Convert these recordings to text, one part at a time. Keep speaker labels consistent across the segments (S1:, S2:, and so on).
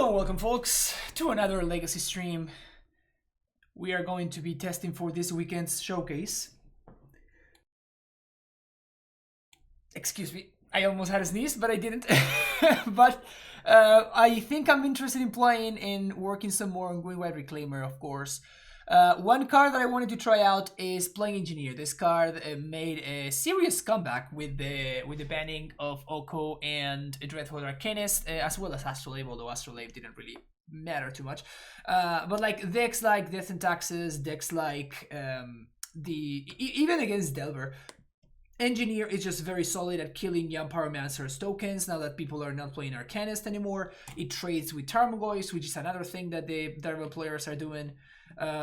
S1: Hello and welcome folks to another Legacy stream. We are going to be testing for this weekend's showcase. Excuse me, I almost had a sneeze, but I didn't. But I think I'm interested in playing and working some more on Green-White Reclaimer, of course. One card that I wanted to try out is Plague Engineer. This card made a serious comeback with the banning of Oko and Dreadful Arcanist, as well as Astrolabe, although Astrolabe didn't really matter too much. But like decks like Death and Taxes, decks like even against Delver, Engineer is just very solid at killing young Pyromancer's tokens now that people are not playing Arcanist anymore. It trades with Tarmogoyf, which is another thing that the Delver players are doing.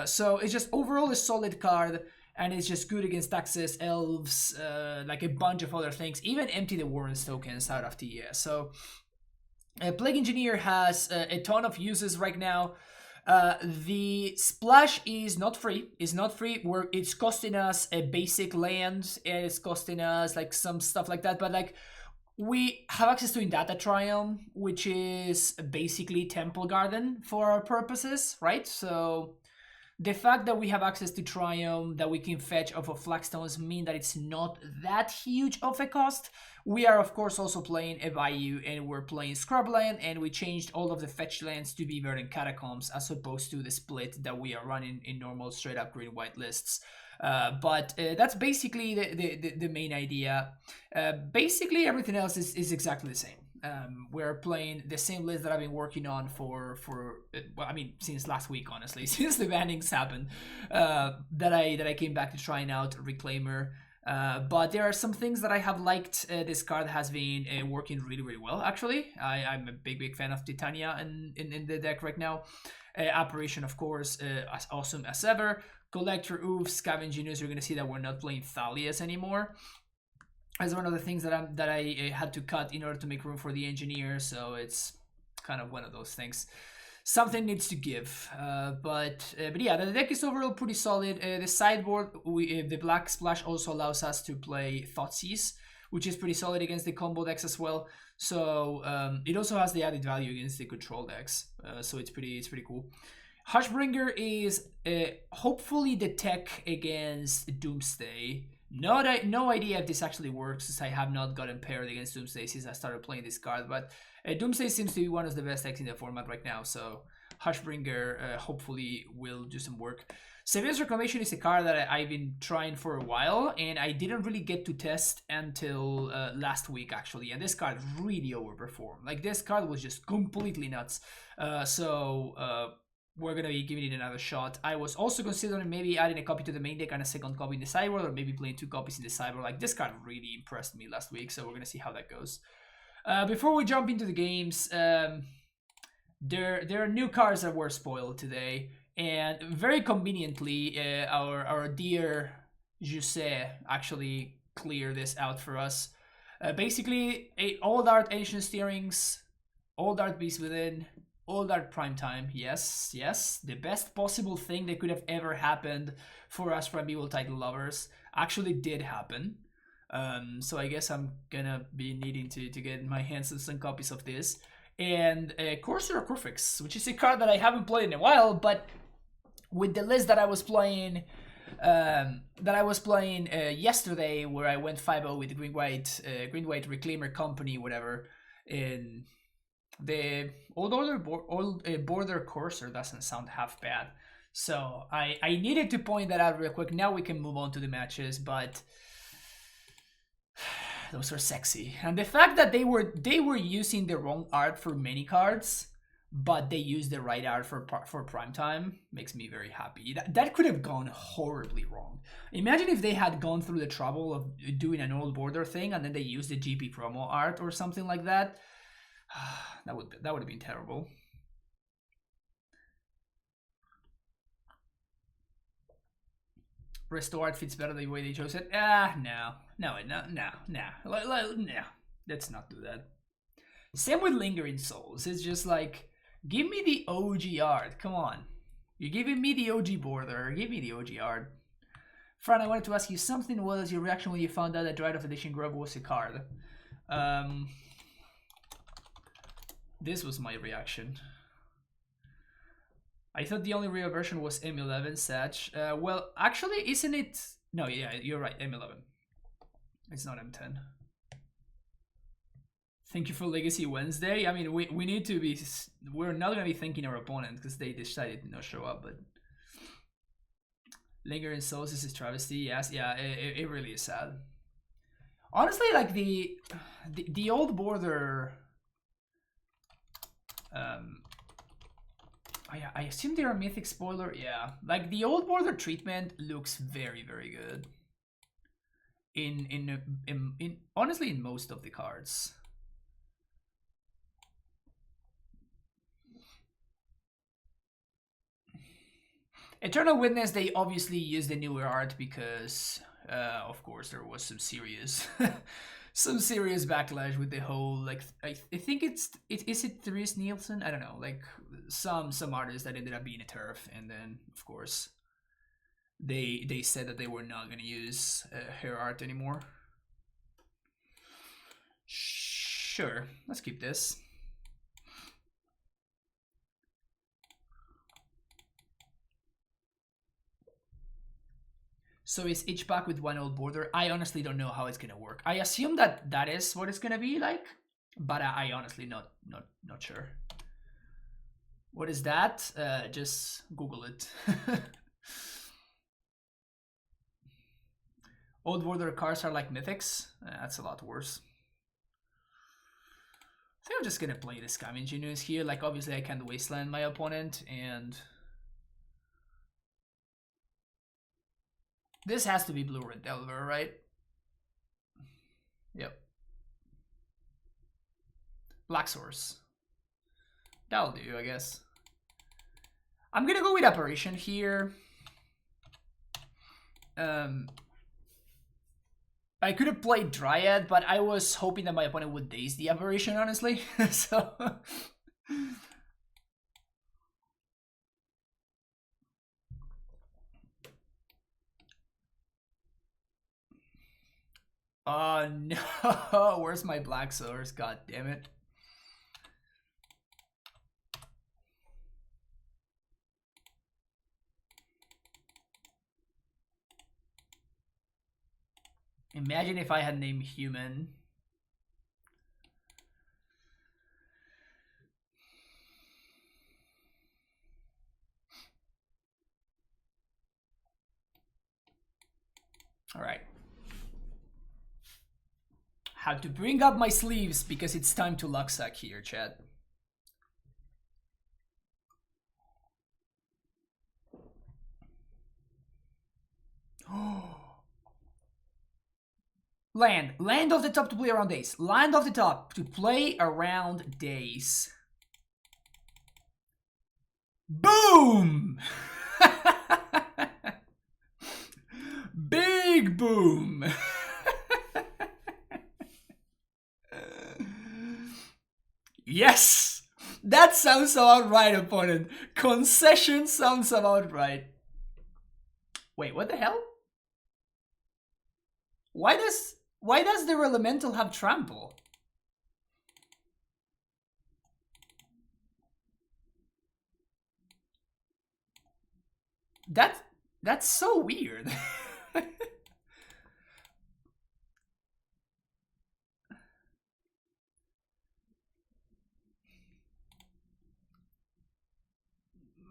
S1: So it's just overall a solid card, and it's just good against Taxes, Elves, like a bunch of other things. Even empty the Warren's tokens out of the so Plague Engineer has a ton of uses right now. The splash is not free. It's costing us a basic land, and it's costing us like some stuff like that. But like we have access to Indata Triumph, which is basically Temple Garden for our purposes, right? So the fact that we have access to Triumph that we can fetch off of Flagstones mean that it's not that huge of a cost. We are of course also playing a Vial, and we're playing Scrubland, and we changed all of the fetch lands to be Verdant Catacombs as opposed to the split that we are running in normal straight up green-white lists. But that's basically the main idea. Basically everything else is exactly the same. We're playing the same list that I've been working on for well, I mean, since last week, honestly, since the bannings happened, that I came back to trying out Reclaimer. But there are some things that I have liked. This card has been working really well, actually. I'm a big fan of Titania in the deck right now. Apparition, of course, as awesome as ever. Collector, oof, Scavenging News. You're gonna see that we're not playing Thalias anymore. As one of the things that I had to cut in order to make room for the Engineer, so it's kind of one of those things. Something needs to give, but yeah, the deck is overall pretty solid. The sideboard, the black splash also allows us to play Thoughtseize, which is pretty solid against the combo decks as well. So it also has the added value against the control decks, so it's pretty cool. Hushbringer is hopefully the tech against Doomsday. No idea if this actually works, since I have not gotten paired against Doomsday since I started playing this card, but Doomsday seems to be one of the best decks in the format right now, so Hushbringer hopefully will do some work. Severus Reclamation is a card that I've been trying for a while, and I didn't really get to test until last week, actually, and this card really overperformed. Like, this card was just completely nuts, so we're gonna be giving it another shot. I was also considering maybe adding a copy to the main deck and a second copy in the sideboard, or maybe playing 2 copies in the sideboard. Like, this card really impressed me last week, so we're gonna see how that goes. Before we jump into the games, there are new cards that were spoiled today, and very conveniently, our dear Jose actually cleared this out for us. Basically, Old Art Ancient Steerings, Old Art Beast Within, Old Art Primetime, yes, the best possible thing that could have ever happened for us Primeval title lovers actually did happen. So I guess I'm gonna be needing to get my hands on some copies of this. And Corsair Corfix, which is a card that I haven't played in a while, but with the list that I was playing yesterday, where I went 5-0 with Green-White Reclaimer Company, whatever, in the Border Corsair doesn't sound half bad. So I needed to point that out real quick. Now we can move on to the matches, but those are sexy. And the fact that they were using the wrong art for many cards, but they used the right art for Primetime makes me very happy. That could have gone horribly wrong. Imagine if they had gone through the trouble of doing an old border thing and then they used the GP promo art or something like that. That would have been terrible. Restored fits better the way they chose it. No. Let's not do that. Same with Lingering Souls. It's just like, give me the OG art. Come on. You're giving me the OG border. Give me the OG art. Fran, I wanted to ask you something. What was your reaction when you found out that Dried of Edition Grub was a card? This was my reaction. I thought the only real version was M11 Satch. Well, actually, isn't it? No, yeah, you're right, M11. It's not M10. Thank you for Legacy Wednesday. I mean, we need to be... We're not going to be thanking our opponent because they decided to not show up, but... Lingering Souls is a travesty. Yes, yeah, it really is sad. Honestly, like the old border... I assume they're a mythic spoiler. Yeah, like the old border treatment looks very, very good. In honestly, in most of the cards. Eternal Witness, they obviously used the newer art because, of course, there was some serious, some serious backlash with the whole, like, I think is it Therese Nielsen? I don't know, like some artists that ended up being a turf, and then of course they said that they were not going to use her art anymore. Sure, let's keep this. So is each pack with one old border? I honestly don't know how it's gonna work. I assume that is what it's gonna be like, but I honestly not sure. What is that? Just Google it. Old border cards are like mythics. That's a lot worse. I think I'm just gonna play the Scam Engineers here. Like obviously I can't wasteland my opponent, and this has to be Blue Red Delver, right? Yep. Black Source. That'll do, I guess. I'm gonna go with Apparition here. I could have played Dryad, but I was hoping that my opponent would daze the Apparition, honestly. So... Oh no, where's my Black Source? God damn it. Imagine if I had named Human. All right. Have to bring up my sleeves because it's time to Luxac here, chat. Land. Land off the top to play around days. Land off the top to play around days. Boom! Big boom! Yes! That sounds about right, opponent. Concession sounds about right. Wait, what the hell? Why does their elemental have trample? That's so weird.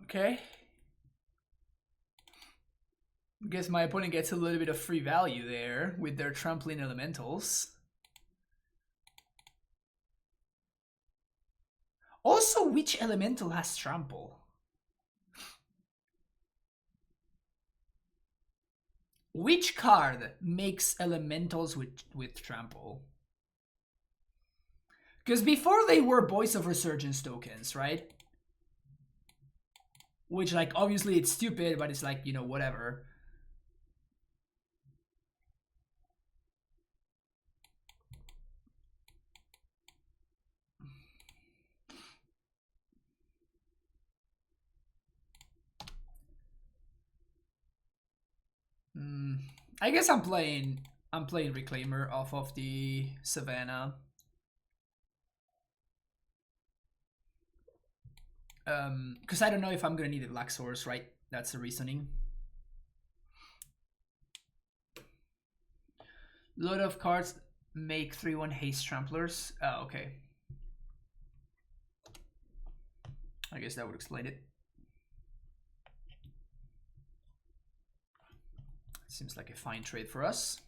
S1: Okay. Guess my opponent gets a little bit of free value there with their trampling elementals. Also, which elemental has trample? Which card makes elementals with trample? Because before they were Voice of Resurgence tokens, right? Which, like, obviously it's stupid, but it's like, you know, whatever. I guess I'm playing Reclaimer off of the Savannah. Because I don't know if I'm gonna need a black source, right? That's the reasoning. Load of cards make 3/1 haste tramplers. Oh, okay. I guess that would explain it. Seems like a fine trade for us.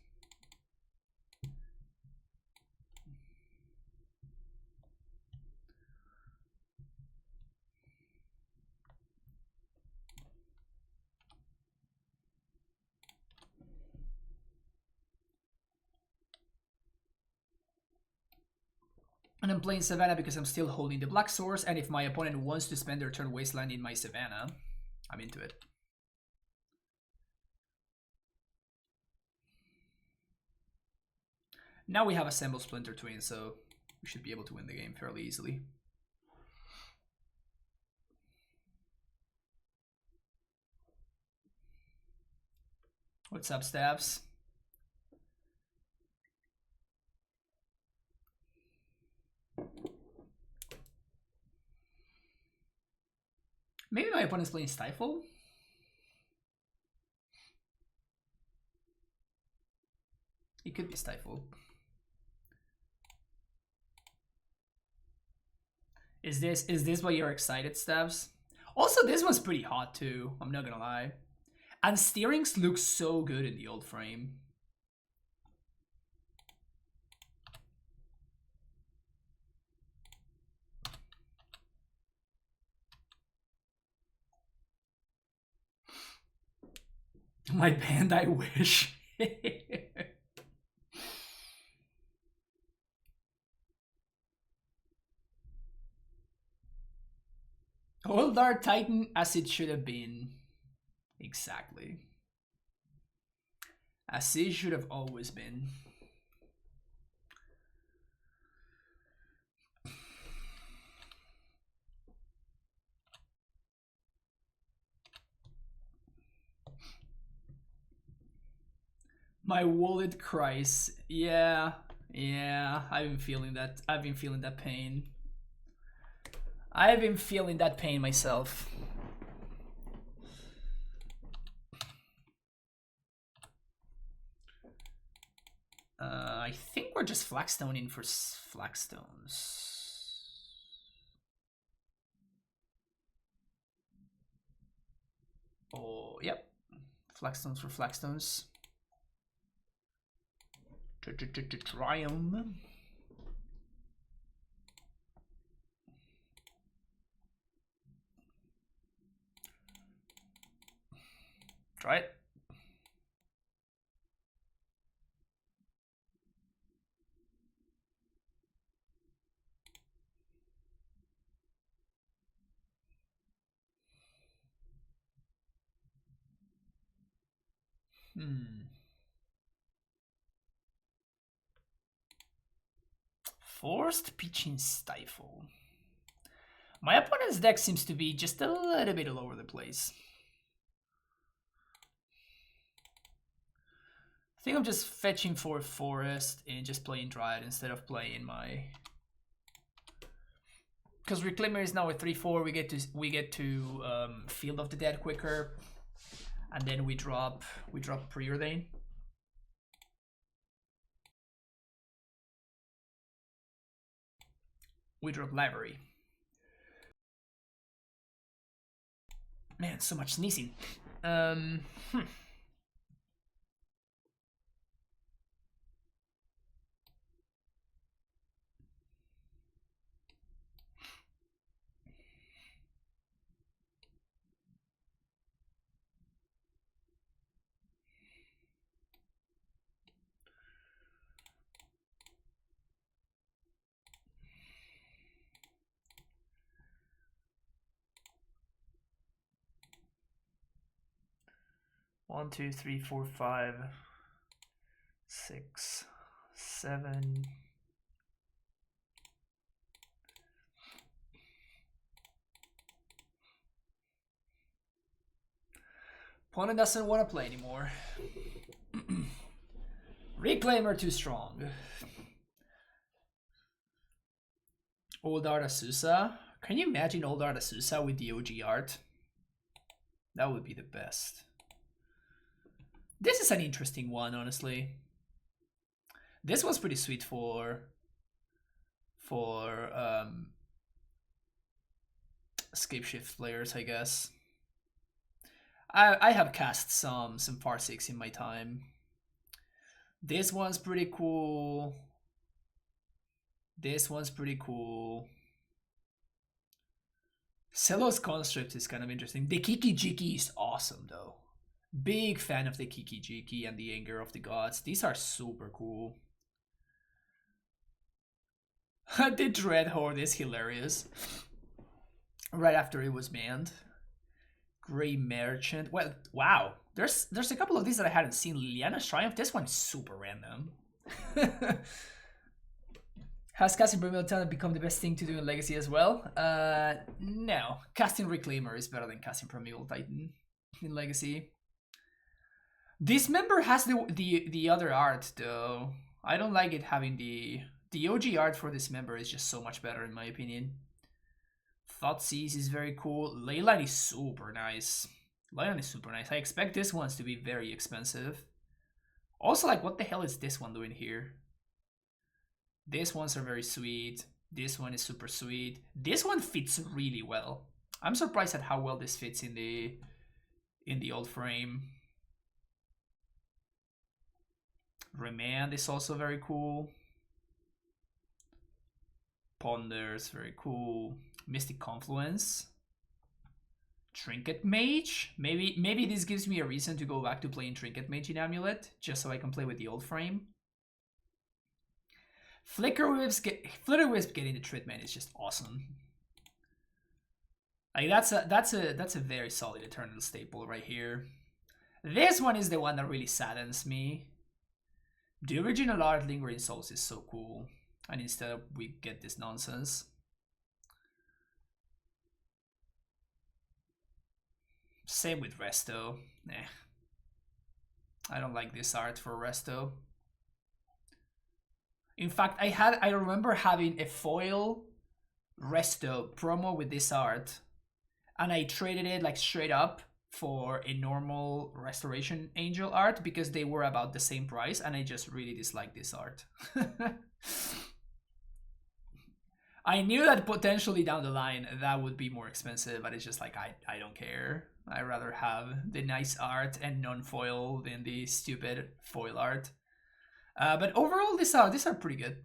S1: And I'm playing Savannah because I'm still holding the black source, and if my opponent wants to spend their turn wasteland in my Savannah, I'm into it. Now we have Assemble Splinter Twin, so we should be able to win the game fairly easily. What's up, Stabs? Maybe my opponent's playing Stifle? It could be Stifle. Is this why you're excited, Stabs? Also, this one's pretty hot too, I'm not gonna lie. And steerings look so good in the old frame. My band, I wish. Old Dark Titan as it should have been. Exactly. As it should have always been. My wallet cries. Yeah, I've been feeling that. I've been feeling that pain. I've been feeling that pain myself. I think we're just flagstoning for flagstones. Oh, yep. Flagstones for flagstones. Triumph. Try it. Forced Pitching Stifle. My opponent's deck seems to be just a little bit all over the place. I think I'm just fetching for Forest and just playing Dryad instead of playing my... Because Reclaimer is now a 3/4, we get to Field of the Dead quicker, and then we drop Preordain. We drop Library. Man, so much sneezing. 1, 2, 3, 4, 5, 6, 7. Opponent doesn't want to play anymore. Reclaimer too strong. Old Art Asusa. Can you imagine old art Azusa with the OG art? That would be the best. This is an interesting one, honestly. This was pretty sweet for escape shift players, I guess. I have cast some Farseeks in my time. This one's pretty cool. This one's pretty cool. Celo's Construct is kind of interesting. The Kiki Jiki is awesome, though. Big fan of the Kiki Jiki and the Anger of the Gods. These are super cool. The Dread Horde is hilarious. Right after it was banned. Grey Merchant. Well, wow. There's a couple of these that I hadn't seen. Liliana's Triumph. This one's super random. Has casting Brimstone Talent become the best thing to do in Legacy as well? No. Casting Reclaimer is better than casting Primeval Titan in Legacy. This member has the other art though. I don't like it having the OG art for this member is just so much better in my opinion. Thoughtseize is very cool. Leyline is super nice. Leyline is super nice. I expect this one's to be very expensive. Also, like, what the hell is this one doing here? These ones are very sweet. This one is super sweet. This one fits really well. I'm surprised at how well this fits in the old frame. Remand is also very cool. Ponders, very cool. Mystic Confluence. Trinket Mage. Maybe this gives me a reason to go back to playing Trinket Mage in Amulet, just so I can play with the old frame. Flicker Wisp getting the treatment is just awesome. Like that's a very solid Eternal staple right here. This one is the one that really saddens me. The original art Lingering Souls is so cool, and instead we get this nonsense. Same with Resto. I don't like this art for Resto. In fact, I remember having a foil Resto promo with this art, and I traded it like straight up for a normal Restoration Angel art because they were about the same price, and I just really disliked this art. I knew that potentially down the line that would be more expensive, but it's just like I don't care. I'd rather have the nice art and non-foil than the stupid foil art. But overall, these are pretty good.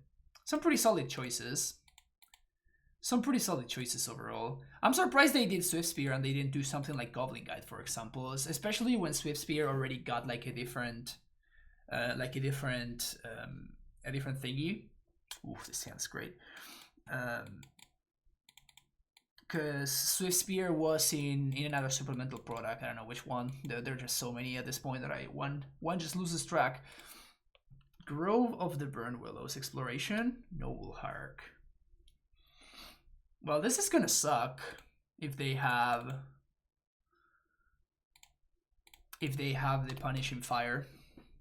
S1: Some pretty solid choices. Some pretty solid choices overall. I'm surprised they did Swift Spear and they didn't do something like Goblin Guide, for example. Especially when Swift Spear already got like a different thingy. Ooh, this sounds great. Because Swift Spear was in another supplemental product. I don't know which one. There are just so many at this point that one just loses track. Grove of the Burn Willows Exploration, Noble Hark. Well, this is gonna suck if they have the Punishing Fire.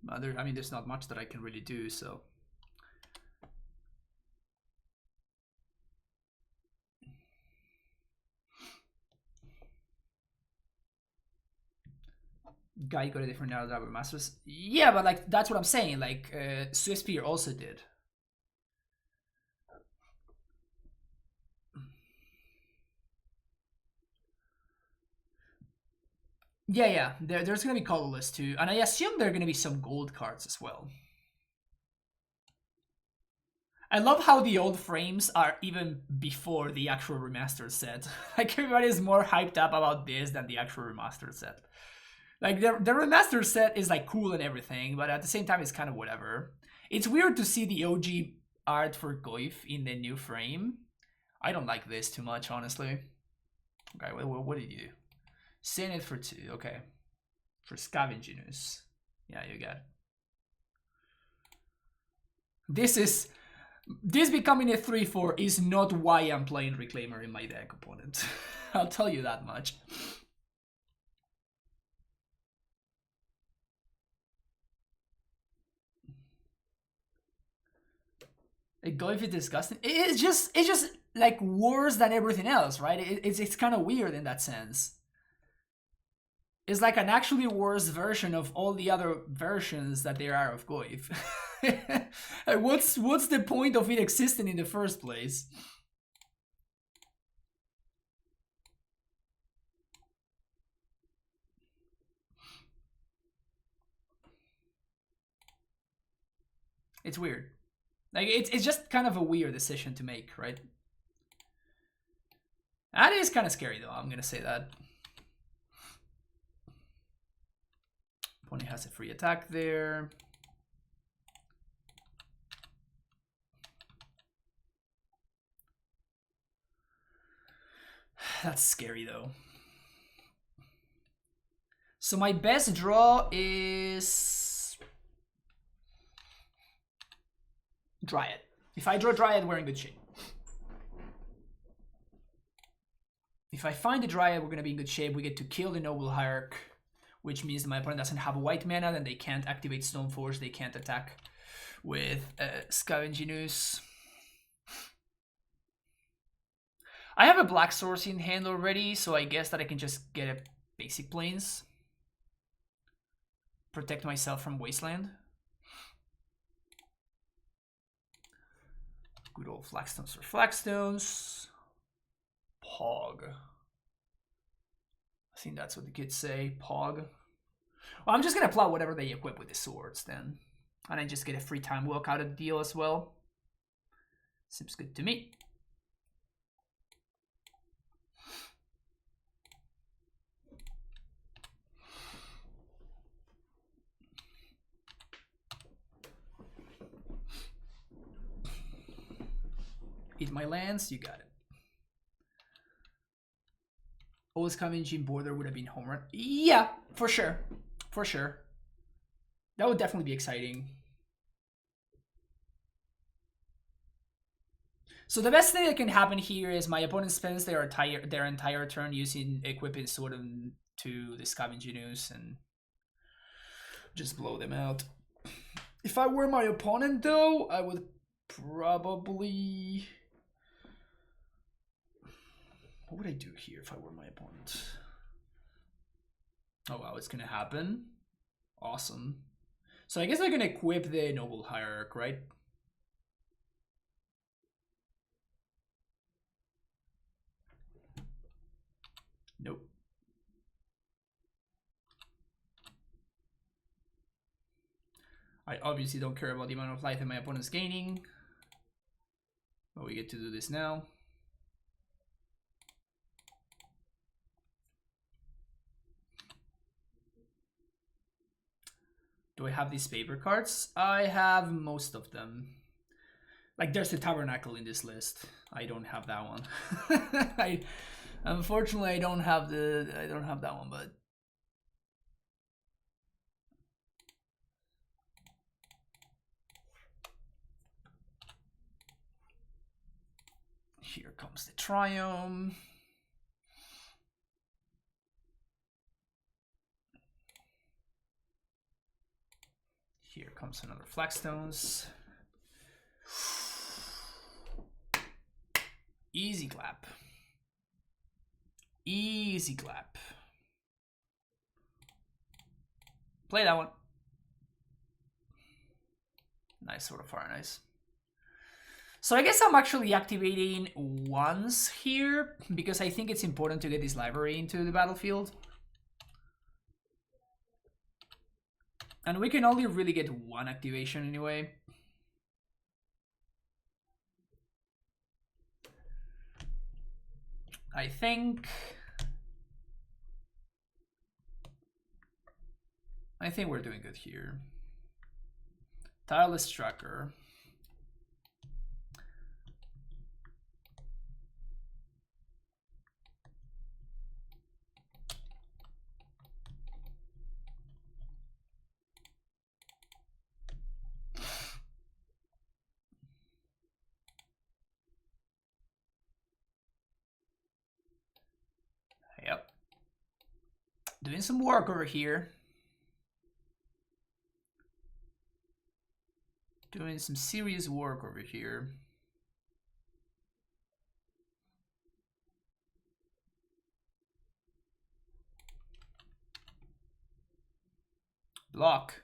S1: I mean, there's not much that I can really do, so. Guy got a different Narrow Driver Masters. Yeah, but like that's what I'm saying. Like Swift Spear also did. Yeah. There's gonna be colorless too, and I assume there are gonna be some gold cards as well. I love how the old frames are even before the actual remastered set. Like everybody's more hyped up about this than the actual remastered set. Like the remastered set is like cool and everything, but at the same time it's kind of whatever. It's weird to see the OG art for Goyf in the new frame. I don't like this too much, honestly. Okay, what did you do? Send it for 2, okay. For Scavenging Ooze. Yeah, you got it. This becoming a 3-4 is not why I'm playing Reclaimer in my deck, opponent. I'll tell you that much. Goyf is disgusting. It's just like worse than everything else, right? It's kind of weird in that sense. It's like an actually worse version of all the other versions that there are of Goyf. Like, what's the point of it existing in the first place? It's weird. Like, it's just kind of a weird decision to make, right? That is kind of scary, though. I'm gonna say that. Opponent has a free attack there. That's scary, though. So my best draw is Dryad. If I draw Dryad, we're in good shape. If I find the Dryad, we're going to be in good shape. We get to kill the Noble Hierarch, which means that my opponent doesn't have white mana, then they can't activate Stoneforge, they can't attack with Scavenging Ooze. I have a black source in hand already, so I guess that I can just get a basic plains. Protect myself from Wasteland. Good old Flagstones for Flagstones. Pog. I think that's what the kids say, Pog. Well, I'm just gonna plot whatever they equip with the swords then. And I just get a free time walk out of the deal as well. Seems good to me. Eat my lands, you got it. Always Scavenging Border would have been home run. Yeah, for sure. For sure. That would definitely be exciting. So the best thing that can happen here is my opponent spends their entire turn using equipping Sword to the Scavenging Ooze and just blow them out. If I were my opponent, though, I would probably... What would I do here if I were my opponent? Oh wow, it's gonna happen. Awesome. So I guess I can equip the Noble Hierarch, right? Nope. I obviously don't care about the amount of life that my opponent's gaining. But we get to do this now. Do I have these paper cards? I have most of them. Like, there's the Tabernacle in this list. I don't have that one. Unfortunately, I don't have that one, but here comes the Triumph. Here comes another Flagstones. Easy clap. Easy clap. Play that one. Nice, Sword of Fire, nice. So I guess I'm actually activating once here because I think it's important to get this library into the battlefield. And we can only really get one activation anyway. I think we're doing good here. Tireless Tracker. Yep. Doing some work over here. Doing some serious work over here. Block.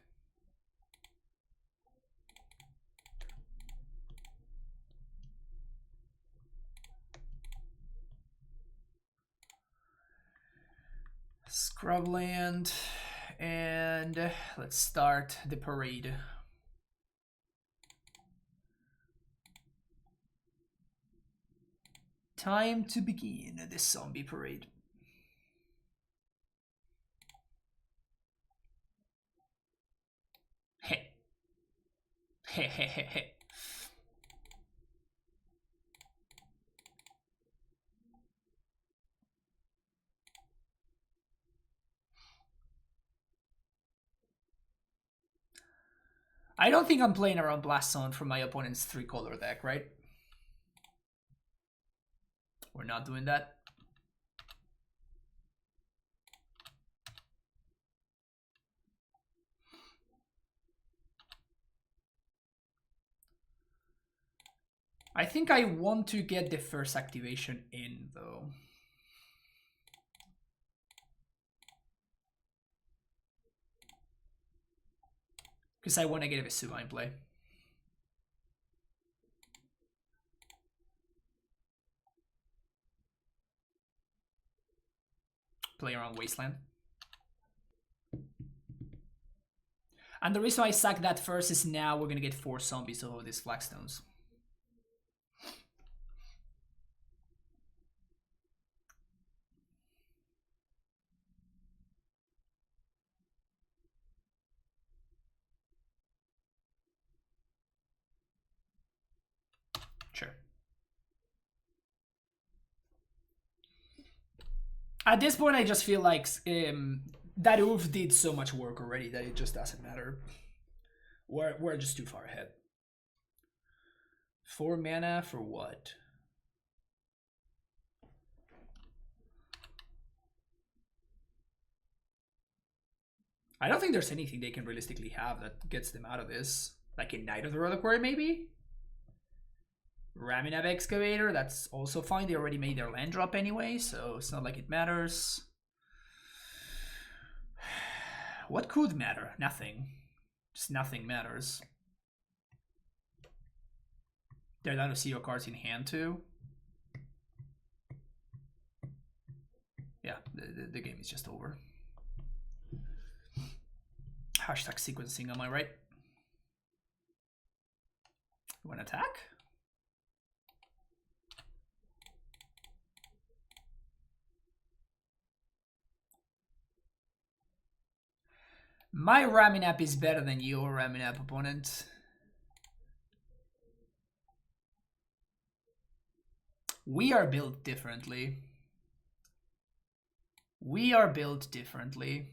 S1: Scrubland. And let's start the parade. Time to begin the zombie parade. Hey. Hey, hey, hey, hey. I don't think I'm playing around Blast Zone from my opponent's 3-color deck, right? We're not doing that. I think I want to get the first activation in, though. Because I want to get a Vesuma in play. Play around Wasteland. And the reason I sack that first is now we're going to get 4 zombies over these flagstones. Sure. At this point, I just feel like that Oof did so much work already that it just doesn't matter. We're just too far ahead. 4 mana for what? I don't think there's anything they can realistically have that gets them out of this. Like a Knight of the Reliquary, maybe? Raminab Excavator, that's also fine. They already made their land drop anyway, so it's not like it matters. What could matter? Nothing. Just nothing matters. They're down to 0 cards in hand too. Yeah, the game is just over. Hashtag sequencing, am I right? You want to attack? My Raminap is better than your Raminap, opponent. We are built differently. We are built differently.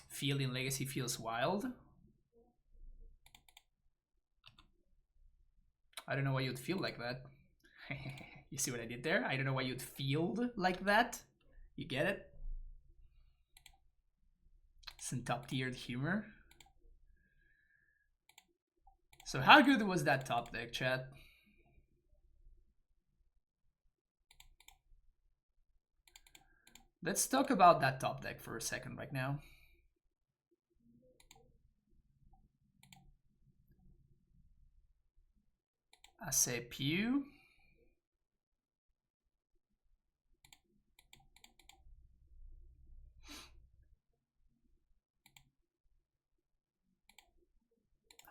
S1: Field in Legacy feels wild. I don't know why you'd feel like that. You see what I did there? I don't know why you'd feel like that. You get it? Some top-tiered humor. So how good was that top deck, chat? Let's talk about that top deck for a second right now. I say Pew.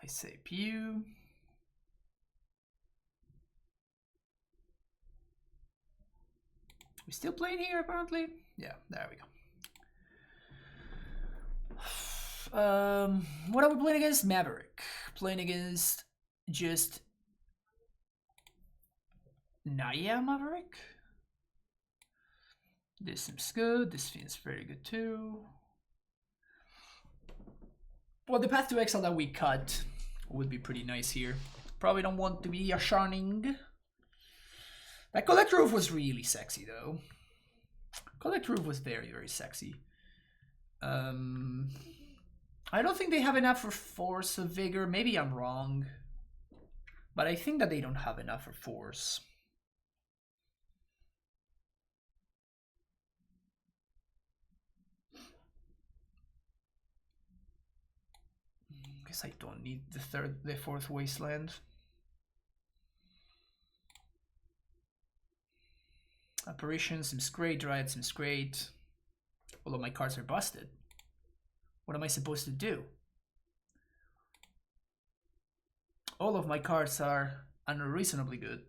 S1: I say Pew. We still playing here apparently? Yeah, there we go. What are we playing against? Maverick. Playing against just Naya Maverick. This seems good. This feels very good too. Well, the path to exile that we cut would be pretty nice here. Probably don't want to be a Sharning. That Collector Roof was really sexy, though. Collector Roof was very, very sexy. I don't think they have enough for Force of Vigor. Maybe I'm wrong. But I think that they don't have enough for Force. Guess I don't need the fourth Wasteland. Apparition seems great, Dryad seems great. All of my cards are busted. What am I supposed to do? All of my cards are unreasonably good.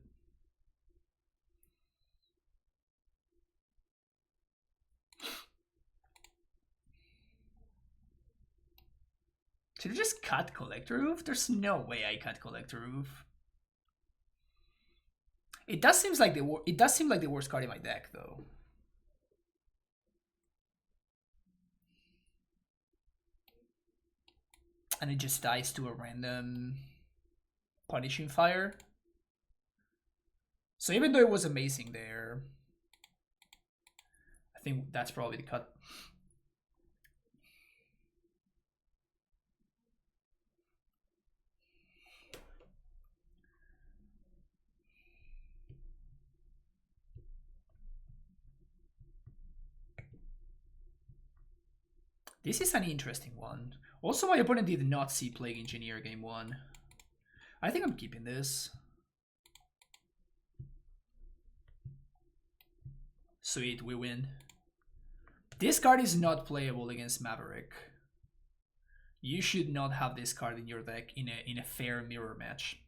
S1: Should I just cut Collector Roof? There's no way I cut Collector Roof. It does seem like the worst card in my deck, though. And it just dies to a random Punishing Fire. So even though it was amazing there, I think that's probably the cut. This is an interesting one. Also, my opponent did not see Plague Engineer game 1. I think I'm keeping this. Sweet, we win. This card is not playable against Maverick. You should not have this card in your deck in a fair mirror match.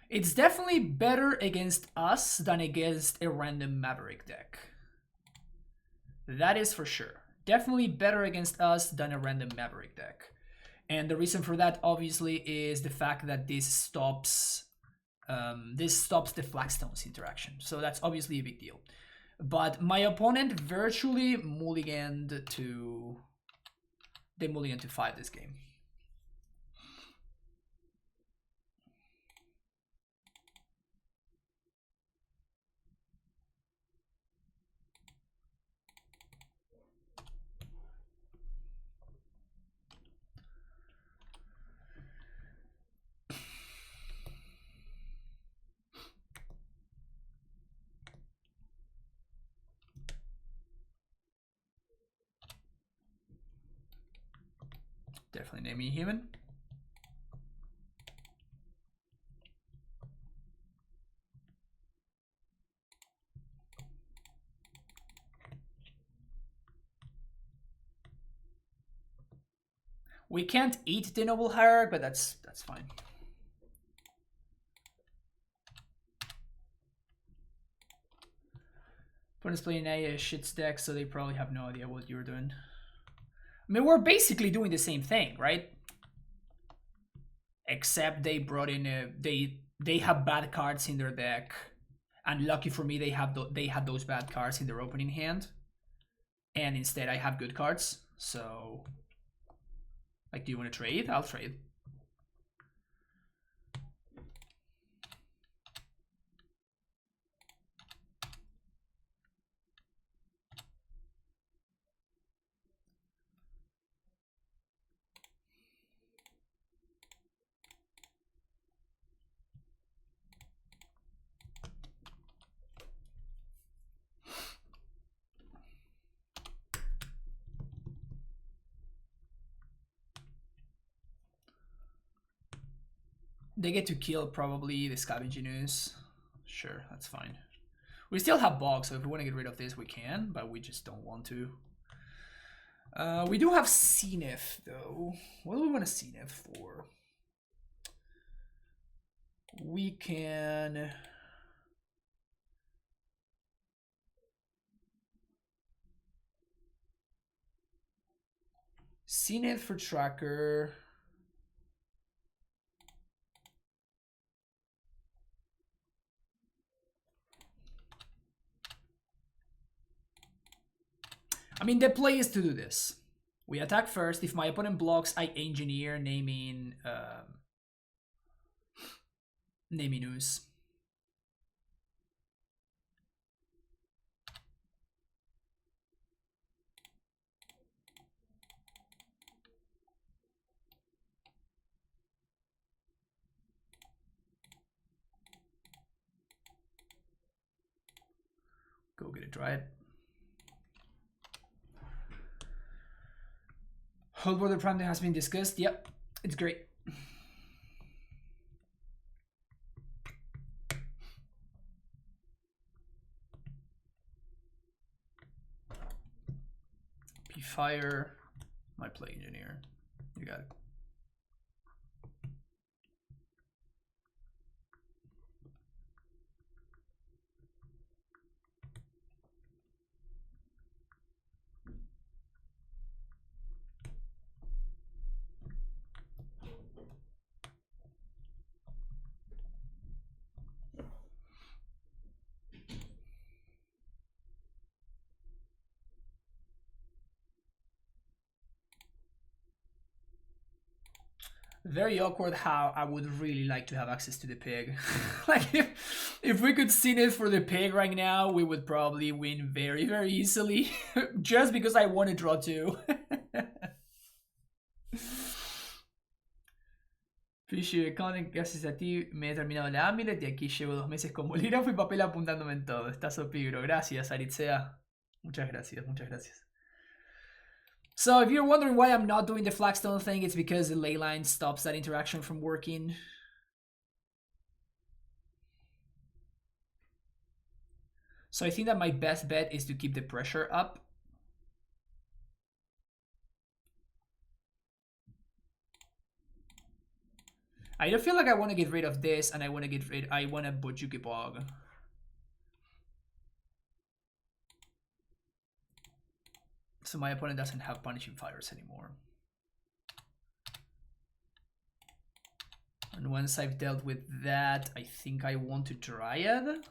S1: It's definitely better against us than against a random Maverick deck. That is for sure. Definitely better against us than a random Maverick deck. And the reason for that, obviously, is the fact that this stops the Flagstones interaction. So that's obviously a big deal. But my opponent virtually mulliganed to... They mulliganed to 5 this game. Definitely naming human. We can't eat the Noble Hierarch, but that's fine. Opponent's playing a shits deck, so they probably have no idea what you're doing. I mean, we're basically doing the same thing, right? Except they brought in they have bad cards in their deck, and lucky for me, they had those bad cards in their opening hand, and instead I have good cards. So, like, do you want to trade? I'll trade. They get to kill probably the Scavenging Ooze. Sure, that's fine. We still have Bog, so if we want to get rid of this, we can, but we just don't want to. We do have Zenith, though. What do we want to Zenith for? We can... Zenith for Tracker. I mean, the play is to do this. We attack first. If my opponent blocks, I engineer, naming Neminus. Go get a Dryad. Whole border prime has been discussed. Yep, it's great. Fire my Plague Engineer. You got it. Very awkward how I would really like to have access to the pig. Like if we could see it for the pig right now, we would probably win very, very easily. Just because I want to draw 2. Fishy, gracias a ti me he terminado la Amulet y aquí llevo 2 meses con bolígrafo y papel apuntándome en todo. Estás opigro. Gracias, Aritzea. Muchas gracias, muchas gracias. So if you're wondering why I'm not doing the flagstone thing, it's because the ley line stops that interaction from working. So I think that my best bet is to keep the pressure up. I don't feel like I want to get rid of this, and I want a Bojuki Bog. So my opponent doesn't have Punishing Fires anymore. And once I've dealt with that, I think I want to Dryad.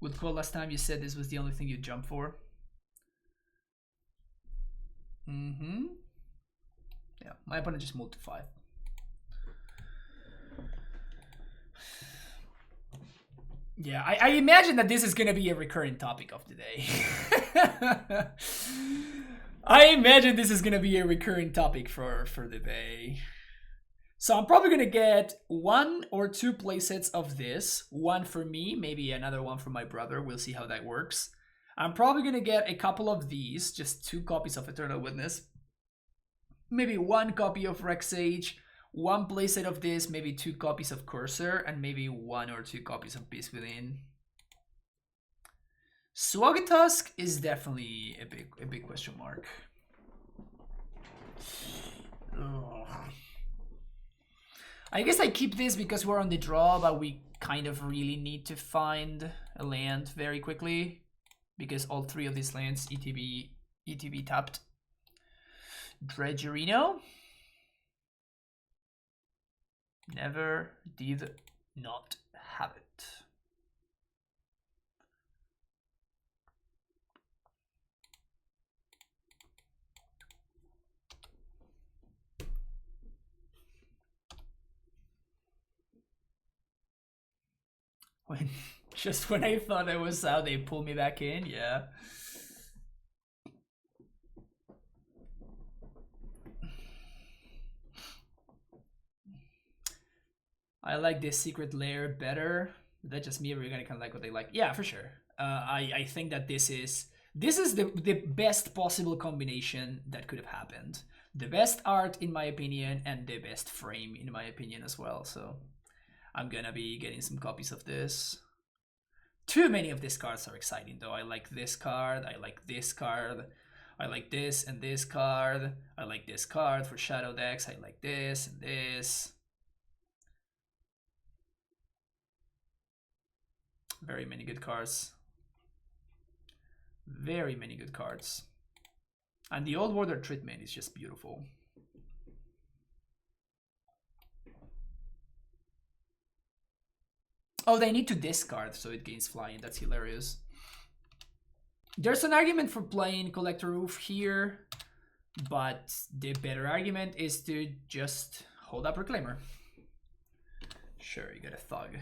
S1: Would call last time you said this was the only thing you jump for. Yeah, my opponent just moved to 5. Yeah, I imagine that this is going to be a recurring topic of the day. I imagine this is going to be a recurring topic for the day. So I'm probably going to get 1 or 2 playsets of this. One for me, maybe another one for my brother. We'll see how that works. I'm probably going to get a couple of these, just 2 copies of Eternal Witness. Maybe 1 copy of Rexage. 1 playset of this, maybe 2 copies of Cursor, and maybe 1 or 2 copies of Beast Within. Swagatusk is definitely a big question mark. Ugh. I guess I keep this because we're on the draw, but we kind of really need to find a land very quickly because all 3 of these lands ETB tapped. Dredge Reno. Never did not have it. Just when I thought I was out, they pulled me back in, yeah. I like this secret lair better. That's just me. We're gonna kind of like what they like. Yeah, for sure. I think that this is the best possible combination that could have happened. The best art in my opinion, and the best frame in my opinion as well. So I'm gonna be getting some copies of this. Too many of these cards are exciting though. I like this card. I like this card. I like this and this card. I like this card for Shadow decks. I like this and this. Very many good cards. Very many good cards. And the Old Order treatment is just beautiful. Oh, they need to discard so it gains flying. That's hilarious. There's an argument for playing Collector Roof here, But the better argument is to just hold up Reclaimer. Sure, you got a Thug.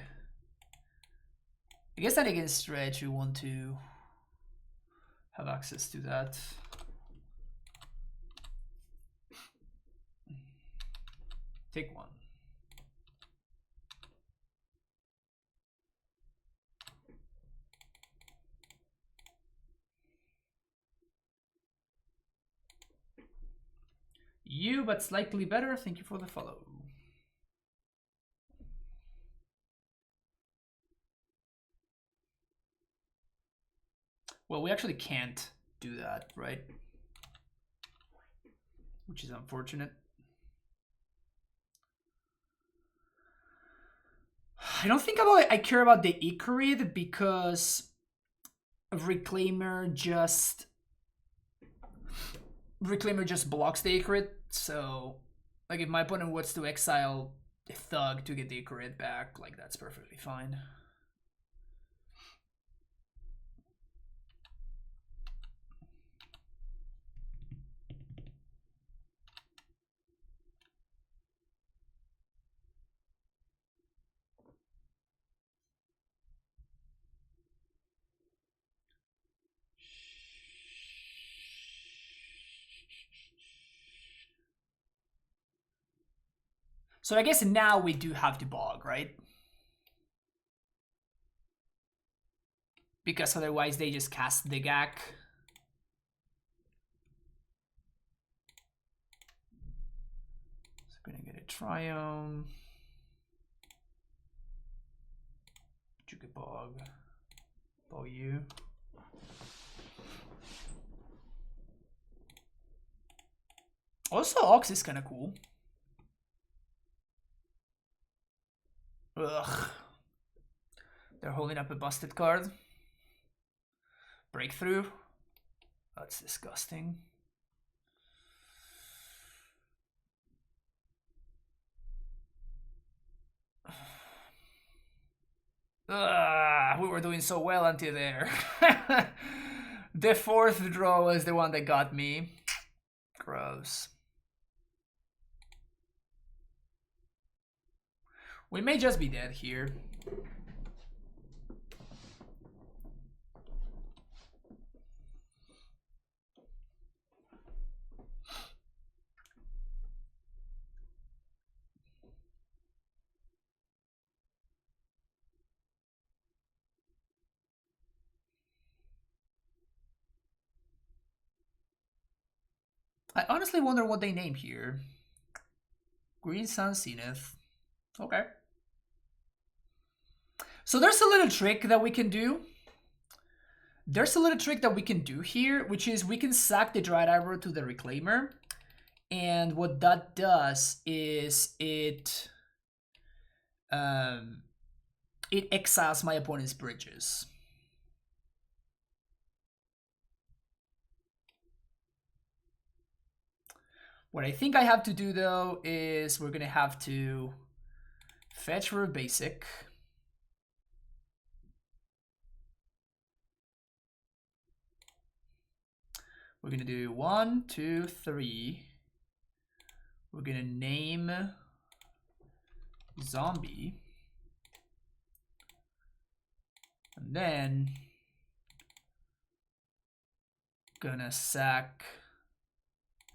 S1: I guess that against Dredge you want to have access to that. Take one. You, but slightly better. Thank you for the follow. Well, we actually can't do that, right? Which is unfortunate. I don't think I care about the Icarid because Reclaimer just blocks the Icarid. So, like, if my opponent wants to exile the Thug to get the Icarid back, like, that's perfectly fine. So I guess now we do have to bog, right? Because otherwise they just cast the Gak. So gonna get a Triumph. Juke Bog. Bog you. Also, Ox is kind of cool. Ugh. They're holding up a busted card. Breakthrough. That's disgusting. Ugh, we were doing so well until there. The fourth draw was the one that got me. Gross. We may just be dead here. I honestly wonder what they name here. Green Sun Zenith. Okay. So there's a little trick that we can do. Here, which is we can sack the Dried Arrow to the Reclaimer. And what that does is it exiles my opponent's bridges. What I think I have to do though is we're gonna have to fetch for a basic. We're gonna do 1, 2, 3. We're gonna name zombie. And then gonna sack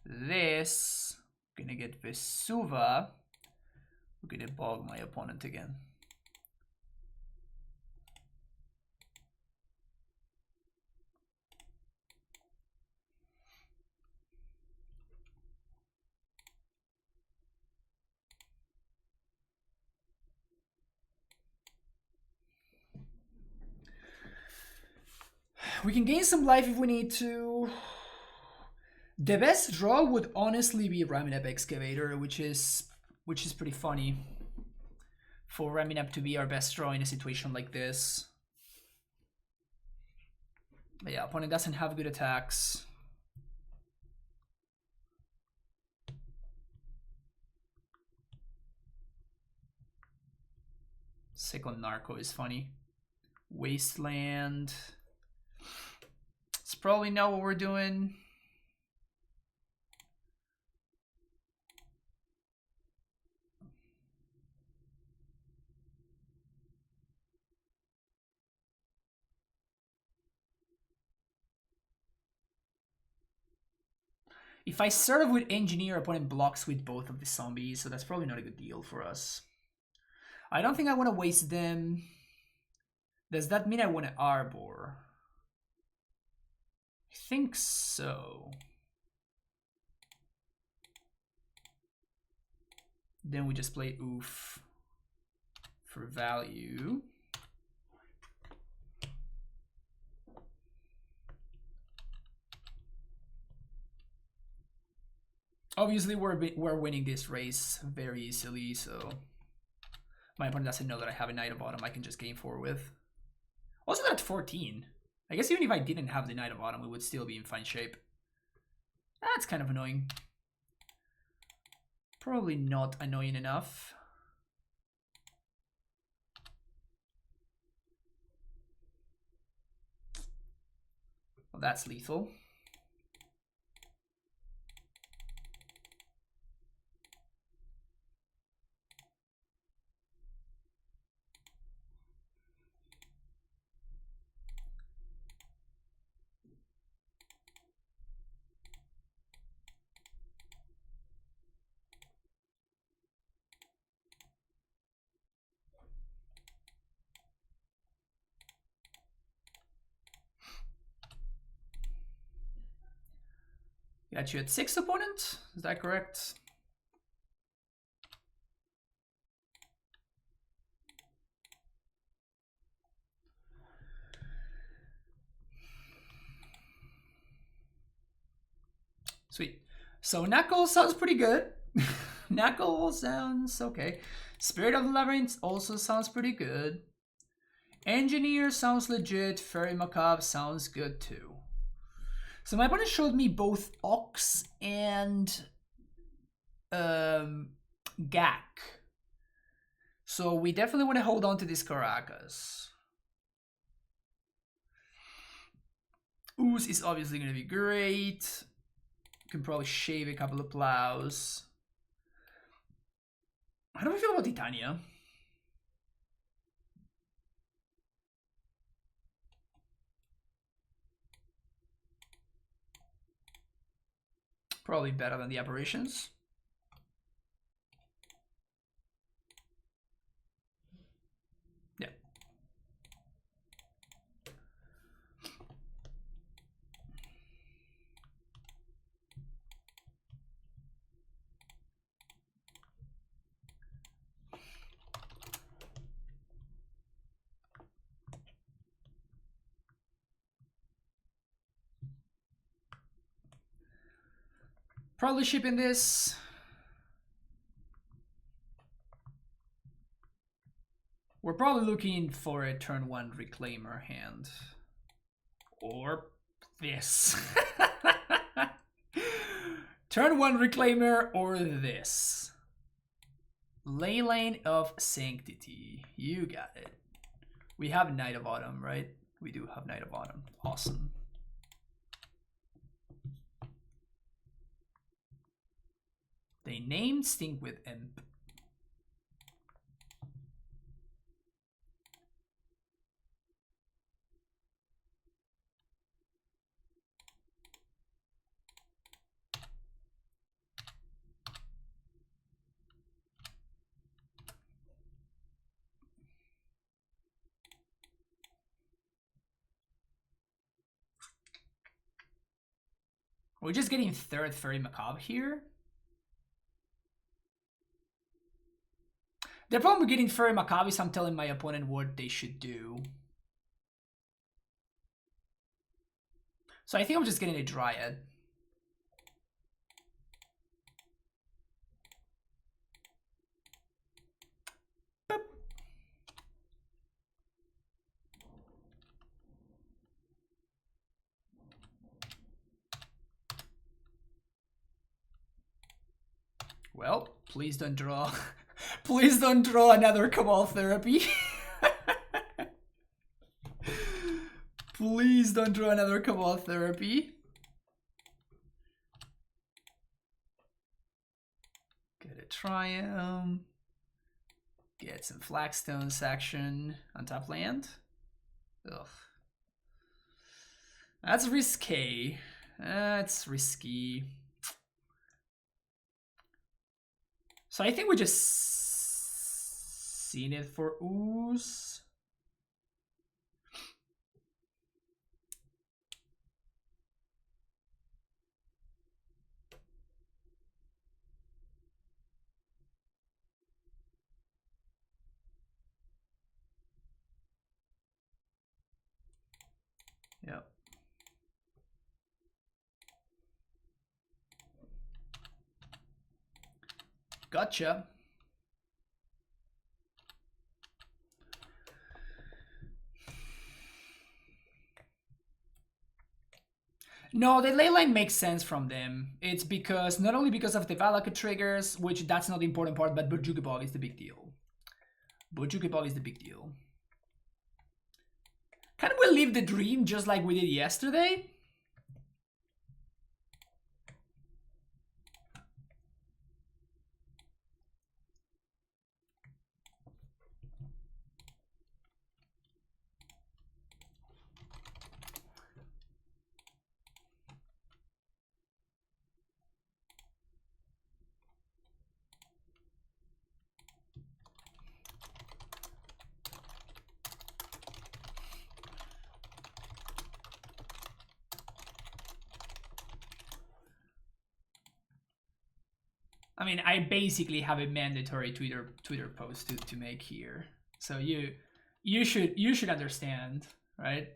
S1: this. Gonna get Vesuva. We're gonna bog my opponent again. We can gain some life if we need to. The best draw would honestly be Raminep Excavator, which is pretty funny for Raminep to be our best draw in a situation like this. But yeah, opponent doesn't have good attacks. Second Narco is funny. Wasteland. It's probably not what we're doing. If I serve with Engineer, opponent blocks with both of the zombies, so that's probably not a good deal for us. I don't think I want to waste them. Does that mean I want to Arbor? I think so. Then we just play Oof for value. Obviously, we're winning this race very easily, so my opponent doesn't know that I have a Knight of Autumn I can just game 4 with. Also, that's 14. I guess even if I didn't have the Knight of Autumn, we would still be in fine shape. That's kind of annoying. Probably not annoying enough. Well, that's lethal. Got you at 6 opponent, is that correct? Sweet. So Knuckle sounds pretty good. Knuckle sounds okay. Spirit of the Labyrinth also sounds pretty good. Engineer sounds legit. Fairy Macabre sounds good too. So my opponent showed me both Ox and Gak. So we definitely want to hold on to this Caracas. Ooze is obviously going to be great. Can probably shave a couple of plows. How do we feel about Titania? Probably better than the Apparitions. Yeah. Probably shipping this. We're probably looking for a turn 1 Reclaimer hand. Or this. Turn 1 Reclaimer or this. Leyline of Sanctity. You got it. We have Knight of Autumn, right? We do have Knight of Autumn. Awesome. They named Stink with Imp. We're just getting 3rd Fairy Macabre here. The problem with getting Fairy Macabre is I'm telling my opponent what they should do. So I think I'm just getting a Dryad. Boop. Well, please don't draw. Please don't draw another Cabal Therapy. Please don't draw another Cabal Therapy. Get a Triumph. Get some Flagstones action on top land. Ugh. That's risque. That's risky. So I think we just seen it for ooze. Yep. Gotcha. No, the leyline makes sense from them. It's because, not only because of the Valaka triggers, which that's not the important part, but Bojuki Ball is the big deal. Bojuki Ball is the big deal. Can we live the dream just like we did yesterday? I mean, I basically have a mandatory Twitter post to make here, so you should understand, right?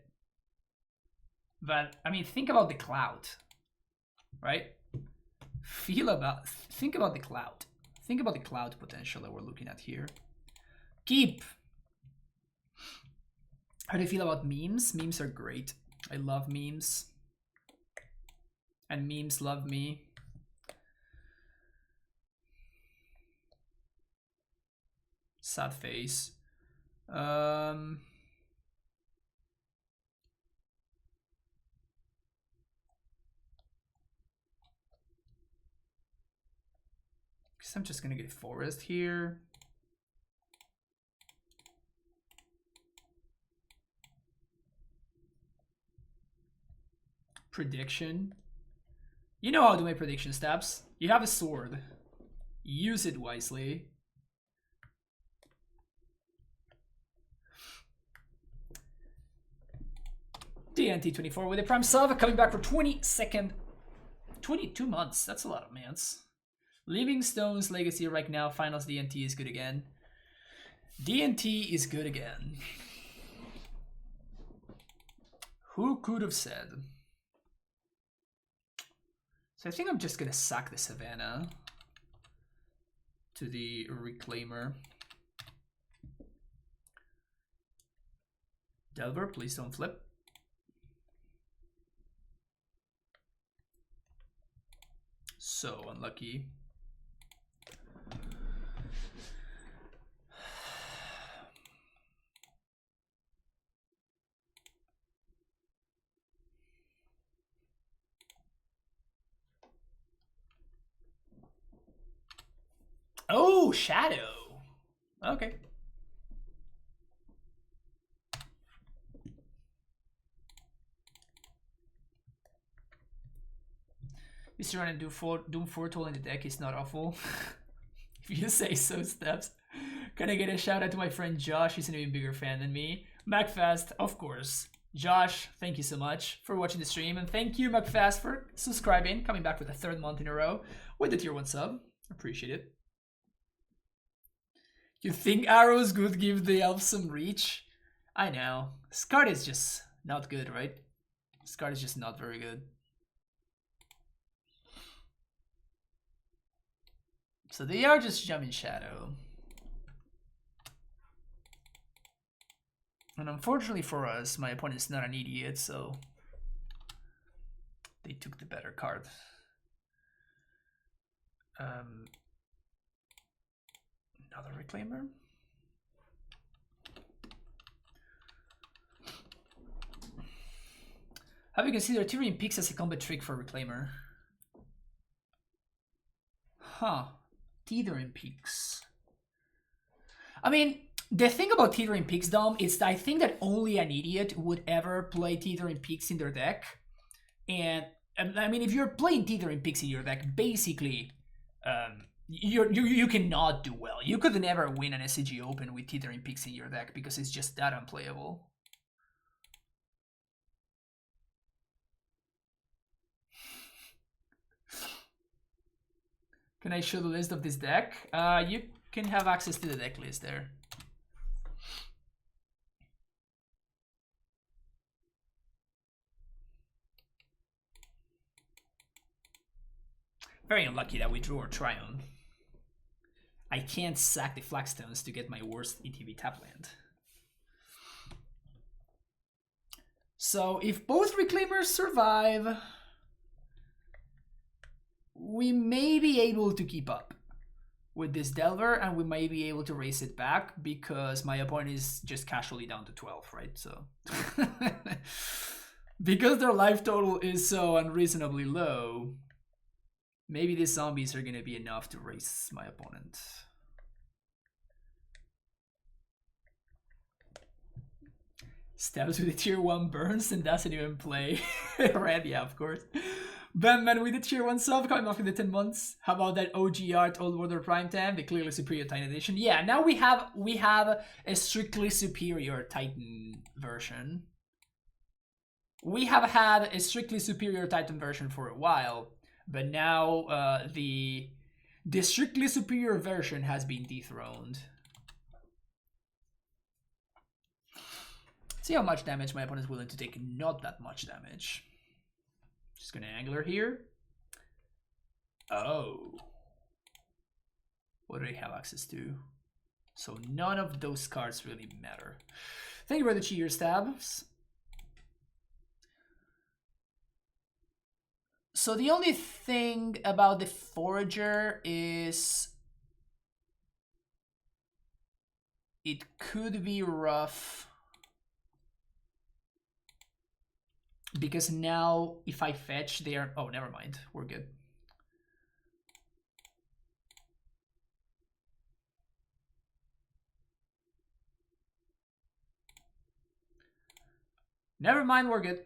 S1: But I mean, think about the cloud, right? Think about the cloud. Think about the cloud potential that we're looking at here. Keep. How do you feel about memes? Memes are great. I love memes, and memes love me. Sad face. Guess I'm just gonna get forest here. Prediction. You know how to make prediction steps. You have a sword. Use it wisely. DNT24 with a Prime sub, coming back for 22nd. 22 months. That's a lot of months. Livingstone's Legacy right now. Finals DNT is good again. DNT is good again. Who could have said? So I think I'm just gonna sack the Savannah to the Reclaimer. Delver, please don't flip. So unlucky. Oh, Shadow. Okay. Used to run and do Doom Foretold in the deck is not awful. If you say so, Steps. Can I get a shout out to my friend Josh? He's an even bigger fan than me. MacFast, of course. Josh, thank you so much for watching the stream. And thank you, MacFast, for subscribing. Coming back for the 3rd month in a row with the tier 1 sub. Appreciate it. You think arrows could give the elf some reach? I know. This card is just not good, right? This card is just not very good. So they are just jumping Shadow. And unfortunately for us, my opponent's not an idiot, so they took the better card. Another Reclaimer. Have you considered Tyrion Peaks as a combat trick for Reclaimer? Huh. Teetering Peaks. I mean, the thing about Teetering Peaks, Dom, is that I think that only an idiot would ever play Teetering Peaks in their deck. And I mean, if you're playing Teetering Peaks in your deck, basically, You cannot do well. You could never win an SCG Open with Teetering Peaks in your deck because it's just that unplayable. Can I show the list of this deck? You can have access to the deck list there. Very unlucky that we drew our Tryon. I can't sack the Flagstones to get my worst ETB tap land. So if both Reclaimers survive, we may be able to keep up with this Delver, and we may be able to race it back because my opponent is just casually down to 12, right? So because their life total is so unreasonably low, maybe these zombies are gonna be enough to race my opponent. Stabs with a tier 1 burns and doesn't even play. Red, yeah, of course. Batman with the tier 1 sub coming off in the 10 months. How about that OG art Old Order Prime Time, the clearly superior Titan edition? Yeah, now we have a strictly superior Titan version. We have had a strictly superior Titan version for a while, but now the strictly superior version has been dethroned. See how much damage my opponent is willing to take. Not that much damage. Just gonna Angler here. Oh. What do they have access to? So none of those cards really matter. Thank you for the cheer stabs. So the only thing about the Forager is it could be rough. Because now, if I fetch, they are... Oh, never mind. We're good. Never mind, we're good.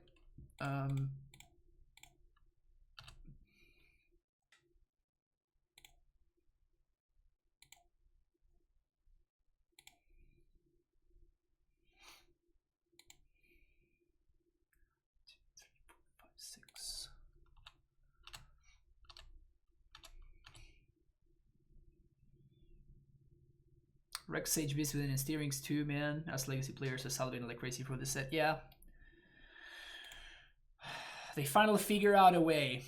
S1: Rex Sage Beast within Steerings too, man. As legacy players are salivating like crazy for this set. Yeah. They finally figured out a way.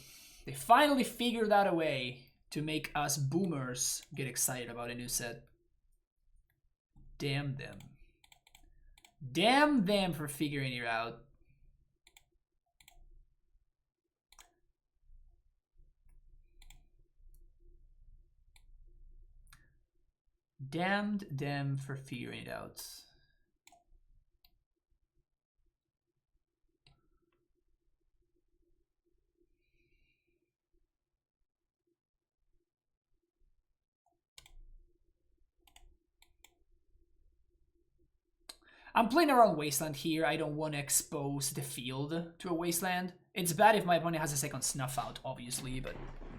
S1: They finally figured out a way to make us boomers get excited about a new set. Damn them. Damn them for figuring it out. Damned them for figuring it out. I'm playing around Wasteland here. I don't want to expose the field to a Wasteland. It's bad if my opponent has a second Snuff Out, obviously, but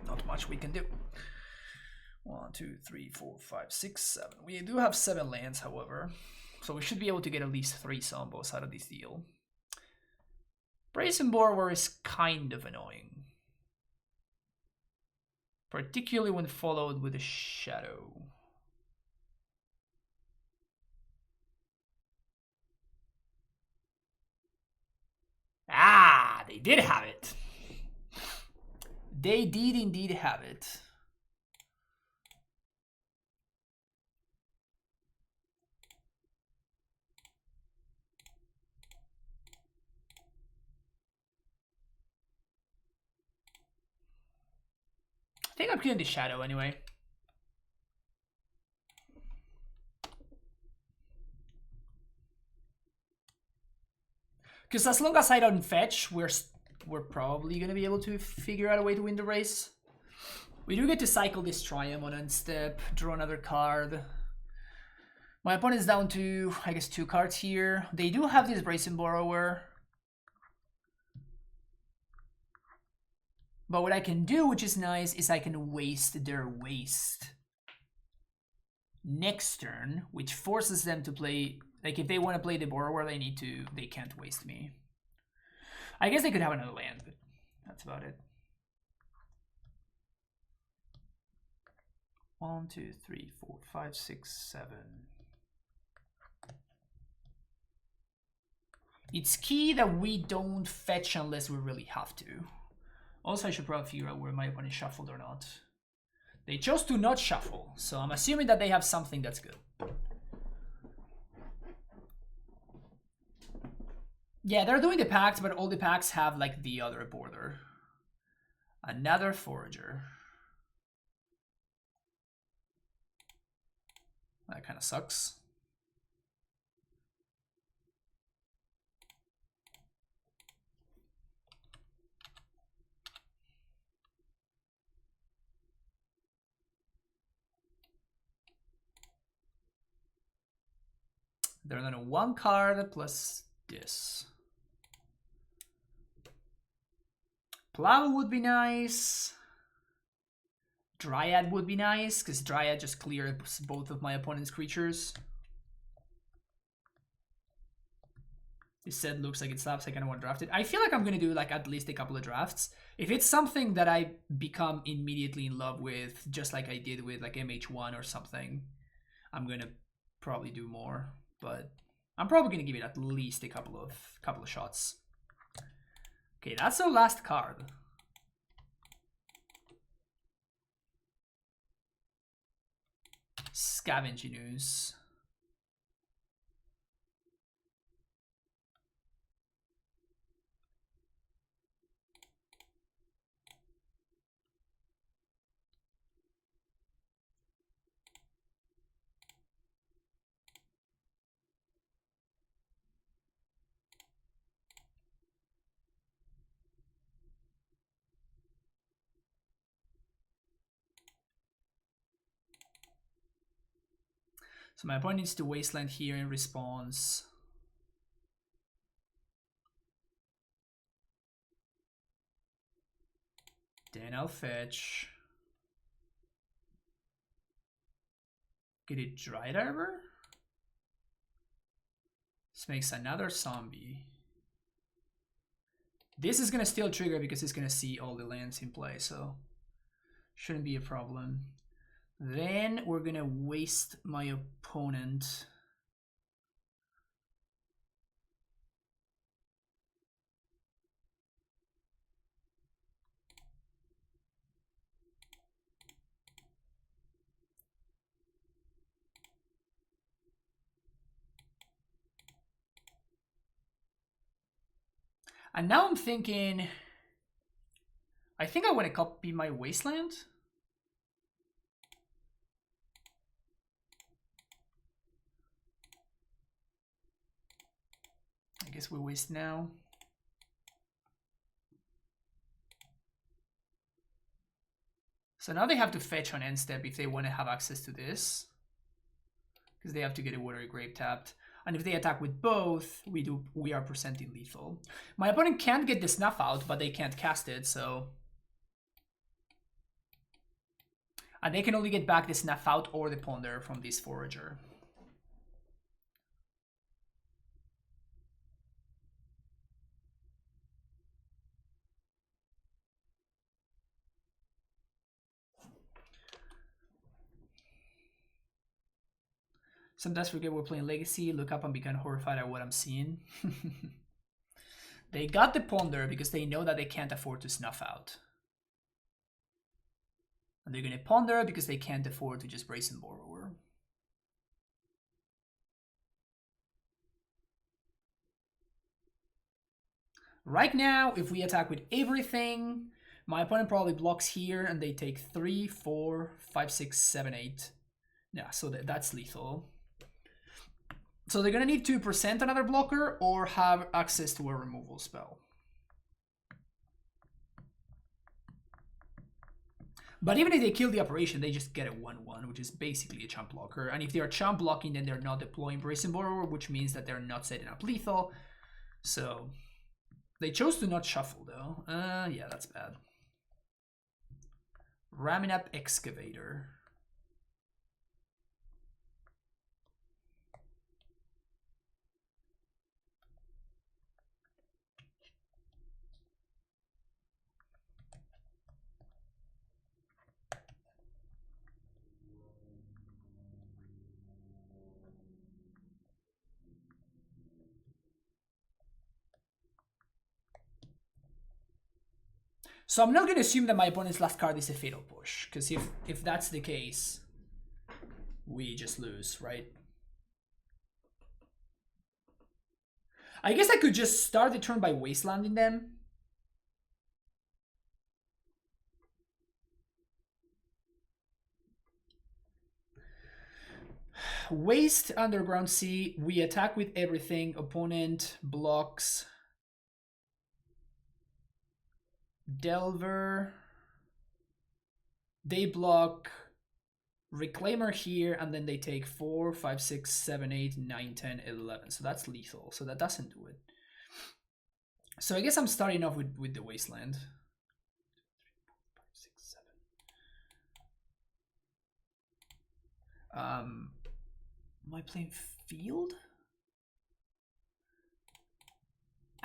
S1: not much we can do. 1, 2, 3, 4, 5, 6, 7. We do have 7 lands, however, so we should be able to get at least 3 Zombos out of this deal. Brazen Borrower is kind of annoying, particularly when followed with a Shadow. Ah, they did have it. They did indeed have it. I think I'm killing the Shadow anyway. Because as long as I don't fetch, we're probably going to be able to figure out a way to win the race. We do get to cycle this Triumph on end step, draw another card. My opponent's down to, I guess, 2 cards here. They do have this Brazen Borrower. But what I can do, which is nice, is I can waste their waste next turn, which forces them to play, like if they want to play the borrower, they can't waste me. I guess they could have another land, but that's about it. 1, 2, 3, 4, 5, 6, 7. It's key that we don't fetch unless we really have to. Also, I should probably figure out where my opponent shuffled or not. They chose to not shuffle, so I'm assuming that they have something that's good. Yeah, they're doing the pact, but all the pacts have like the other border. Another forager. That kind of sucks. They're on a 1 card plus this. Plow would be nice. Dryad would be nice, because Dryad just clears both of my opponent's creatures. This set looks like it slaps, I kind of want to draft it. I feel like I'm going to do like at least a couple of drafts. If it's something that I become immediately in love with, just like I did with like MH1 or something, I'm going to probably do more. But I'm probably going to give it at least a couple of shots. Okay, that's our last card. Scavenging News. So my opponent needs to wasteland here in response. Then I'll fetch. Get it Dried Arbor? This makes another zombie. This is gonna still trigger because it's gonna see all the lands in play, so shouldn't be a problem. Then we're gonna waste my opponent. And now I'm thinking, I think I want to copy my wasteland. I guess we waste now. So now they have to fetch on end step if they want to have access to this, because they have to get a Watery Grave tapped. And if they attack with both, we are presenting lethal. My opponent can't get the Snuff out, but they can't cast it, so. And they can only get back the Snuff out or the Ponder from this Forager. Sometimes forget we're playing Legacy, look up and become horrified at what I'm seeing. They got the Ponder because they know that they can't afford to Snuff out. And they're going to Ponder because they can't afford to just Brazen Borrower. Right now, if we attack with everything, my opponent probably blocks here and they take 3, 4, 5, 6, 7, 8. Yeah, so that's lethal. So they're going to need to present another blocker or have access to a removal spell. But even if they kill the operation, they just get a 1/1, which is basically a chump blocker. And if they are chump blocking, then they're not deploying Brazen Borrower, which means that they're not setting up lethal. So they chose to not shuffle, though. Yeah, that's bad. Ramming up Excavator. So I'm not going to assume that my opponent's last card is a Fatal Push, because if that's the case, we just lose, right? I guess I could just start the turn by wastelanding them. Waste Underground Sea, we attack with everything, opponent blocks. Delver, they block Reclaimer here, and then they take 4, 5, 6, 7, 8, 9, 10, 11. So that's lethal, so that doesn't do it. So I guess I'm starting off with the Wasteland. 5, 6, 7. Am I playing Field?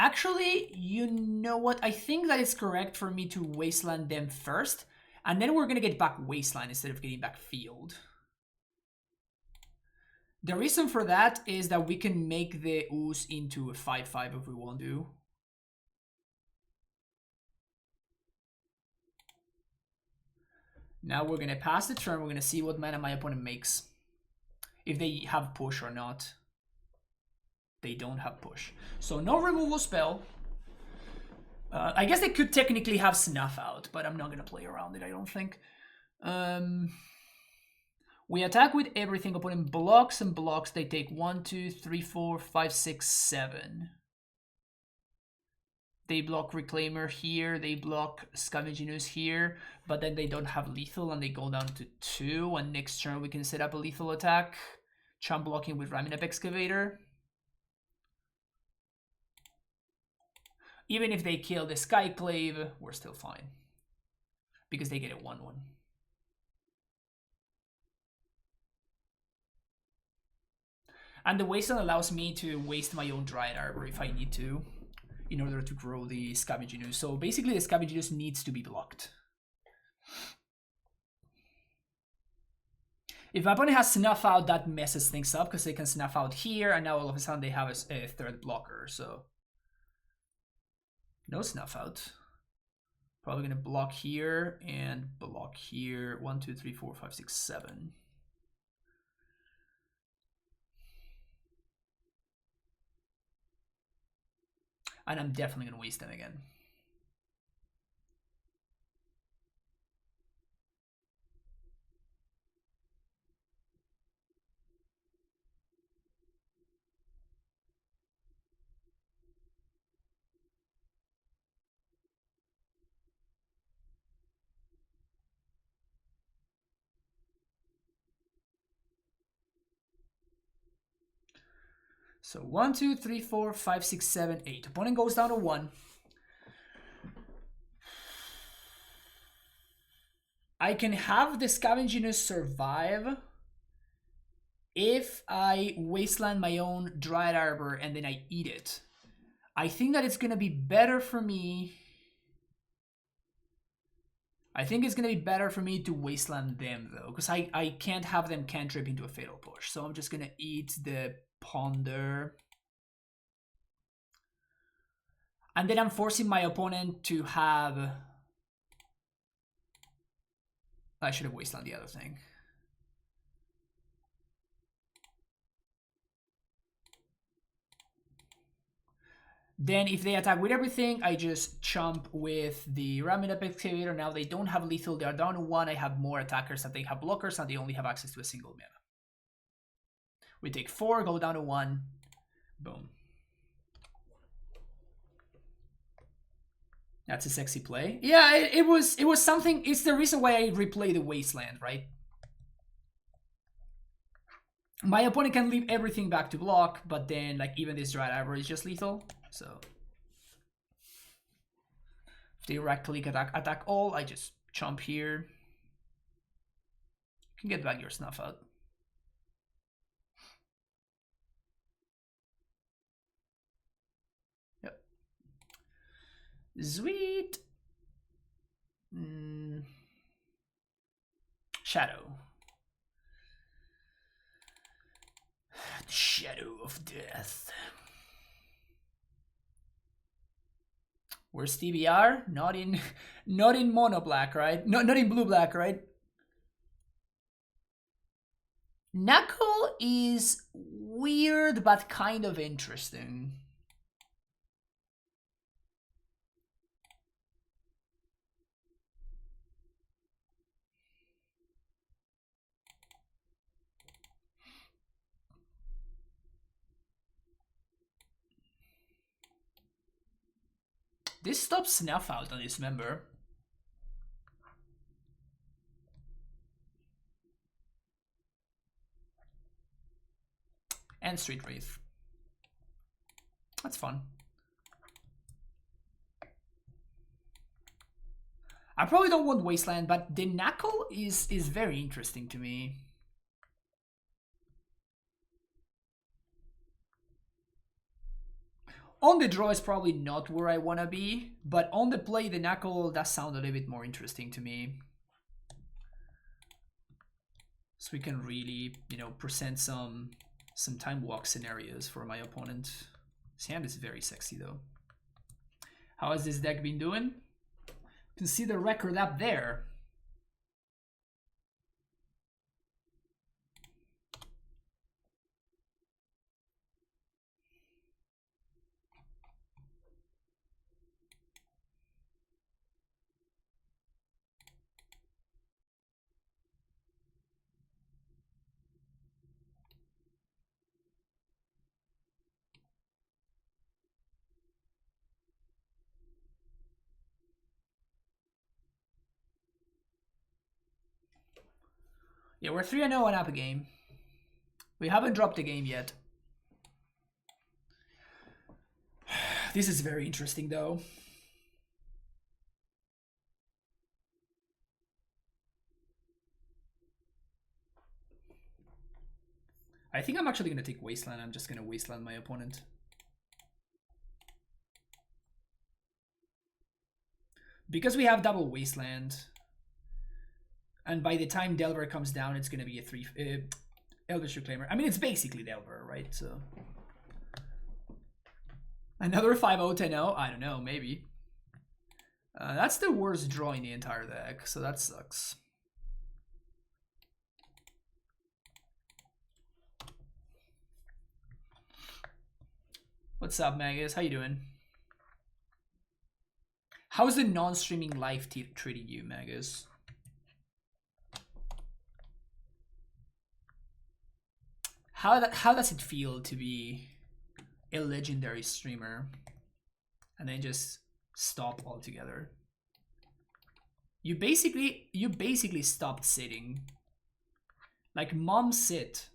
S1: Actually, you know what? I think that it's correct for me to Wasteland them first, and then we're going to get back Wasteland instead of getting back Field. The reason for that is that we can make the Ooze into a 5/5 if we want to. Now we're going to pass the turn. We're going to see what mana my opponent makes. If they have push or not. They don't have push. So no removal spell. I guess they could technically have Snuff Out, but I'm not going to play around it, I don't think. We attack with everything. Opponent blocks and blocks. They take 1, 2, 3, 4, 5, 6, 7. They block Reclaimer here. They block Scavenging Ooze here. But then they don't have lethal and they go down to 2. And next turn we can set up a lethal attack. Chump blocking with Ramming Up Excavator. Even if they kill the Skyclave, we're still fine. Because they get a 1/1. And the Wasteland allows me to waste my own Dryad Arbor if I need to, in order to grow the Scavenging Ooze. So basically the Scavenging Ooze needs to be blocked. If my opponent has Snuff Out, that messes things up, because they can Snuff Out here, and now all of a sudden they have a third blocker, so... No Snuff Out. Probably going to block here and block here. 1, 2, 3, 4, 5, 6, 7. And I'm definitely going to waste them again. So 1, 2, 3, 4, 5, 6, 7, 8. Opponent goes down to 1. I can have the Scavenging Ooze survive if I wasteland my own Dryad Arbor and then I eat it. I think that it's going to be better for me. I think it's going to be better for me to wasteland them though, because I can't have them cantrip into a Fatal Push. So I'm just going to eat the Ponder. And then I'm forcing my opponent to have... I should have wasteland the other thing. Then if they attack with everything, I just chump with the Ramming Up Excavator. Now they don't have lethal, they are down to 1. I have more attackers that they have blockers, and they only have access to a single mana. We take 4, go down to 1. Boom. That's a sexy play. Yeah, it was something. It's the reason why I replay the Wasteland, right? My opponent can leave everything back to block, but then like even this Dryad Arbor is just lethal. So if they right click attack all, I just chomp here. Can get back your snuff out. Yep. Sweet. Shadow. The shadow of death. Where's TBR? Not in mono black, right? Not in blue black, right? Knuckle is weird but kind of interesting. This stops snuff out on this member. And Street Wraith. That's fun. I probably don't want Wasteland, but the Knuckle is very interesting to me. On the draw is probably not where I want to be, but on the play, the Knuckle does sound a little bit more interesting to me. So we can really, you know, present some time walk scenarios for my opponent. His hand is very sexy though. How has this deck been doing? You can see the record up there. Yeah, we're 3-0 and up a game. We haven't dropped a game yet. This is very interesting though. I think I'm actually going to take Wasteland. I'm just going to Wasteland my opponent. Because we have double Wasteland, and by the time Delver comes down, it's going to be a 3... Eldritch Reclaimer. I mean, it's basically Delver, right? So another 5-0, 10-0? I don't know, maybe. That's the worst draw in the entire deck, so that sucks. What's up, Magus? How you doing? How's the non-streaming life treating you, Magus? How does it feel to be a legendary streamer and then just stop altogether? You basically stopped sitting. Like Mom Sit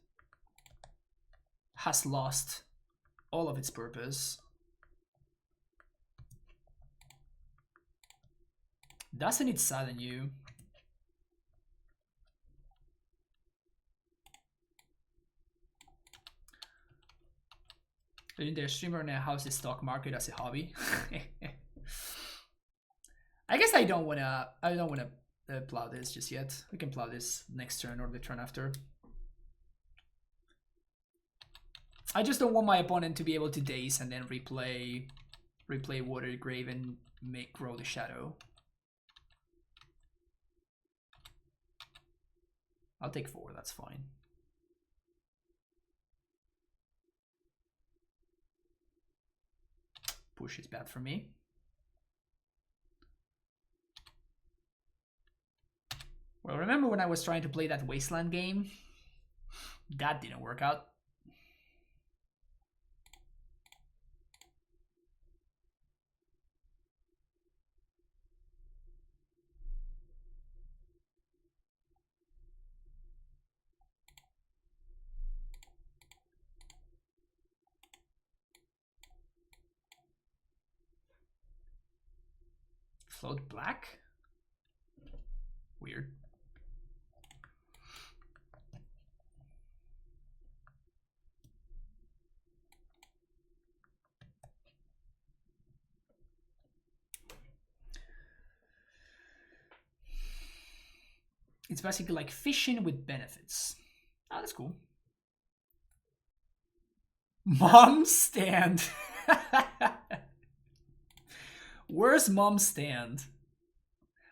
S1: has lost all of its purpose. Doesn't it sadden you? Legendary streamer now, how's the stock market as a hobby? I guess I don't wanna plow this just yet. We can plow this next turn or the turn after. I just don't want my opponent to be able to daze and then replay Water Grave and grow the shadow. I'll take 4, that's fine. Push is bad for me. Well, remember when I was trying to play that Wasteland game? That didn't work out. Float black? Weird. It's basically like fishing with benefits. Oh, that's cool. Mom stand. Where's Mom stand?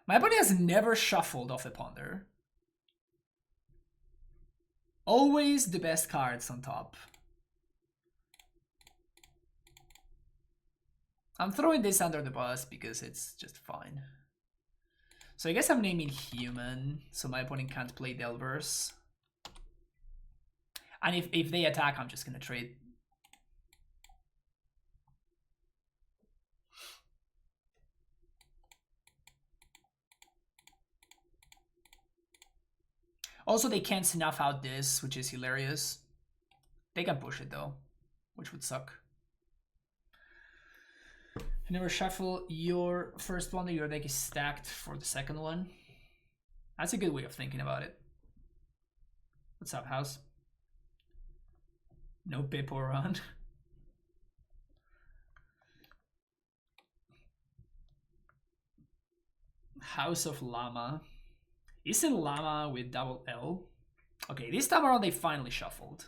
S1: My opponent has never shuffled off a ponder. Always the best cards on top. I'm throwing this under the bus because it's just fine. So I guess I'm naming human, so my opponent can't play Delvers. And if they attack, I'm just gonna trade. Also, they can't snuff out this, which is hilarious. They can push it though, which would suck. If you never shuffle your first one, your deck is stacked for the second one. That's a good way of thinking about it. What's up, house? No Pippo around. House of Llama. Isn't Llama with double L? Okay, this time around they finally shuffled.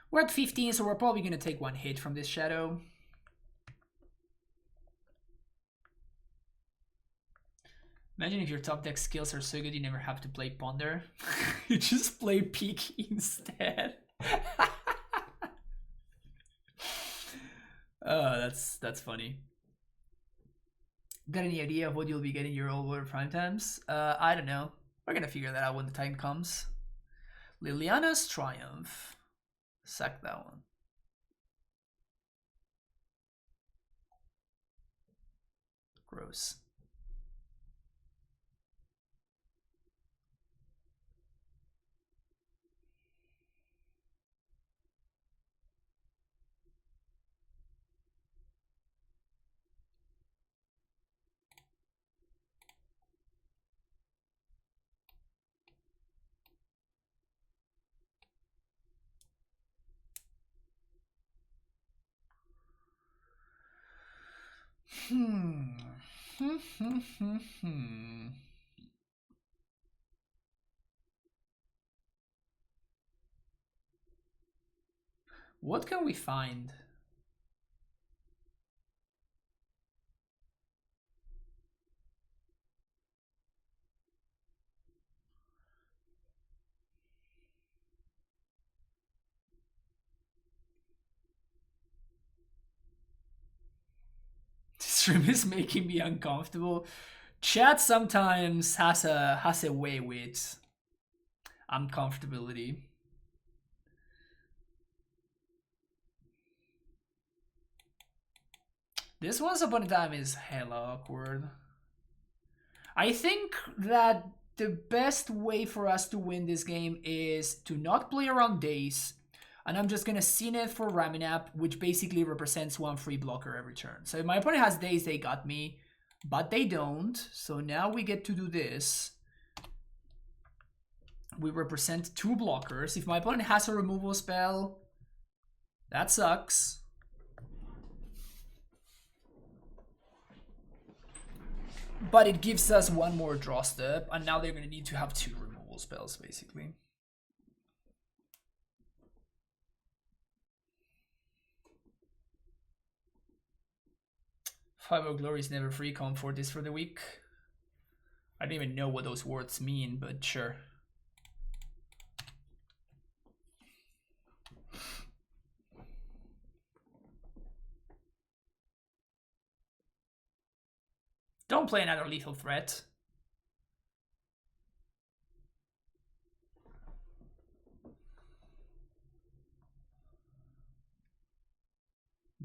S1: We're at 15, so we're probably going to take one hit from this shadow. Imagine if your top deck skills are so good you never have to play Ponder. You just play Peak instead. Oh, that's funny. Got any idea of what you'll be getting your all over prime times? I don't know. We're going to figure that out when the time comes. Liliana's Triumph. Sack that one. Gross. What can we find? This room is making me uncomfortable. Chat sometimes has a way with uncomfortability. This Once Upon a Time is hella awkward. I think that the best way for us to win this game is to not play around days. And I'm just gonna Zenith for Raminap, which basically represents one free blocker every turn. So if my opponent has days, they got me, but they don't. So now we get to do this. We represent 2 blockers. If my opponent has a removal spell, that sucks. But it gives us 1 more draw step, and now they're gonna need to have 2 removal spells, basically. Five of Glory is never free. Comfort is for the weak. I don't even know what those words mean, but sure. Don't play another lethal threat.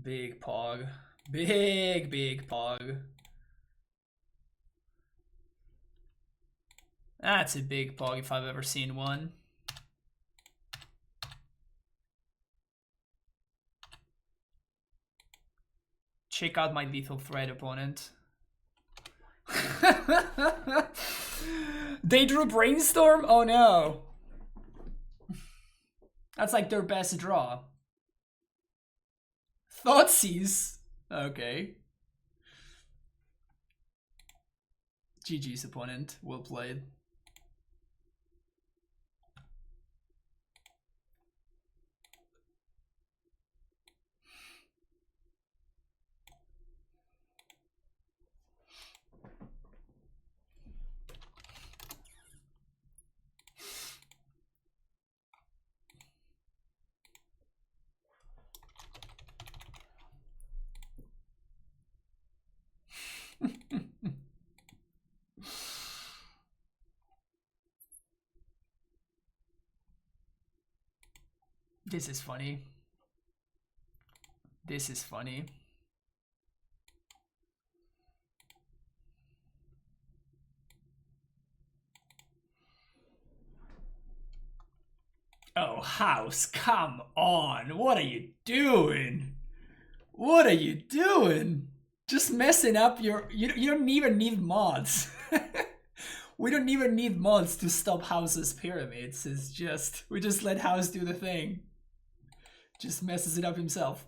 S1: Big pog. Big pog. That's a big pog if I've ever seen one. Check out my lethal threat, opponent. They drew Brainstorm? Oh no. That's like their best draw. Thoughtseize? Okay. GG's, opponent. Well played. This is funny. This is funny. Oh, House, come on. What are you doing? What are you doing? Just messing up your... You don't even need mods. We don't even need mods to stop House's pyramids. It's just... We just let House do the thing. Just messes it up himself.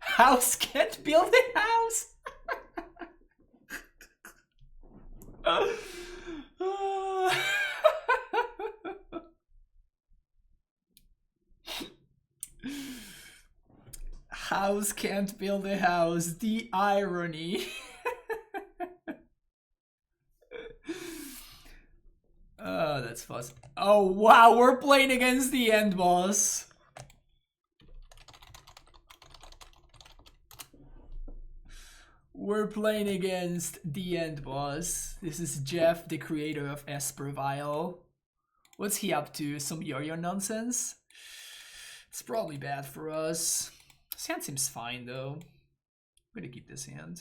S1: House can't build a house! House can't build a house. The irony. Oh, that's fun. Oh, wow, we're playing against the end boss. We're playing against the end boss. This is Jeff, the creator of Esper Vial. What's he up to? Some Yorion nonsense? It's probably bad for us. This hand seems fine though. I'm gonna keep this hand.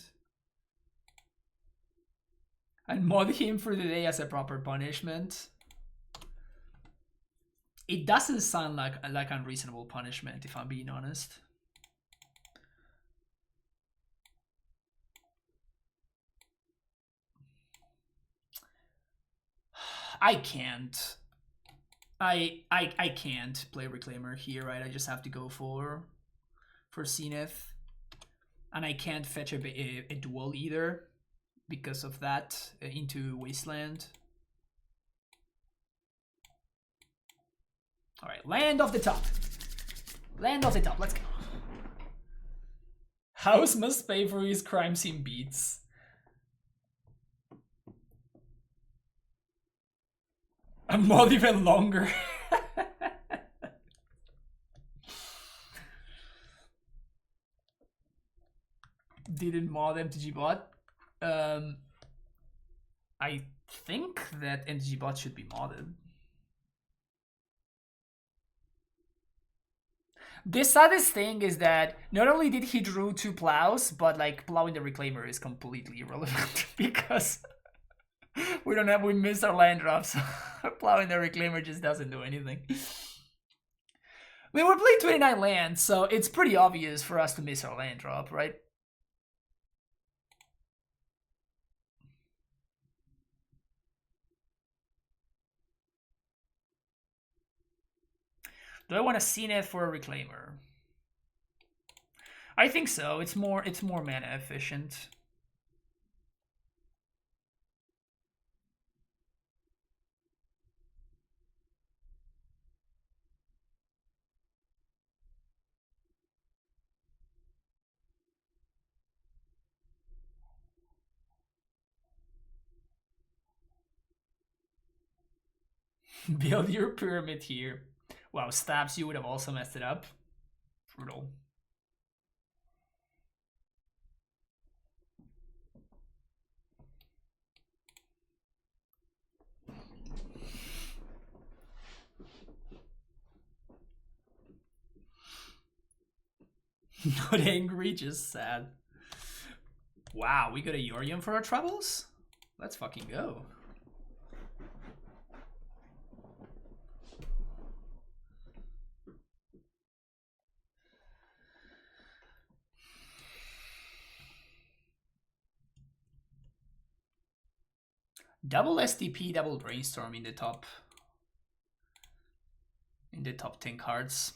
S1: And mod him for the day as a proper punishment. It doesn't sound like unreasonable punishment, if I'm being honest. I can't. I can't play Reclaimer here, right? I just have to go for Zenith. And I can't fetch a duel either because of that into Wasteland. Alright, land off the top. Land off the top, let's go. House must pay for his crime scene beats. A mod even longer. Didn't mod MTG bot. I think that MTG bot should be modded. The saddest thing is that not only did he drew 2 plows, but like plowing the Reclaimer is completely irrelevant because we missed our land drops. Plowing the Reclaimer just doesn't do anything. I mean, we're playing 29 lands, so it's pretty obvious for us to miss our land drop, right? Do I want to Zenith for a Reclaimer? I think so. It's more mana efficient. Build your pyramid here. Wow, Stabs, you would have also messed it up. Brutal. Not angry, just sad. Wow, we got a Yorion for our troubles? Let's fucking go. Double STP, double Brainstorm in the top 10 cards.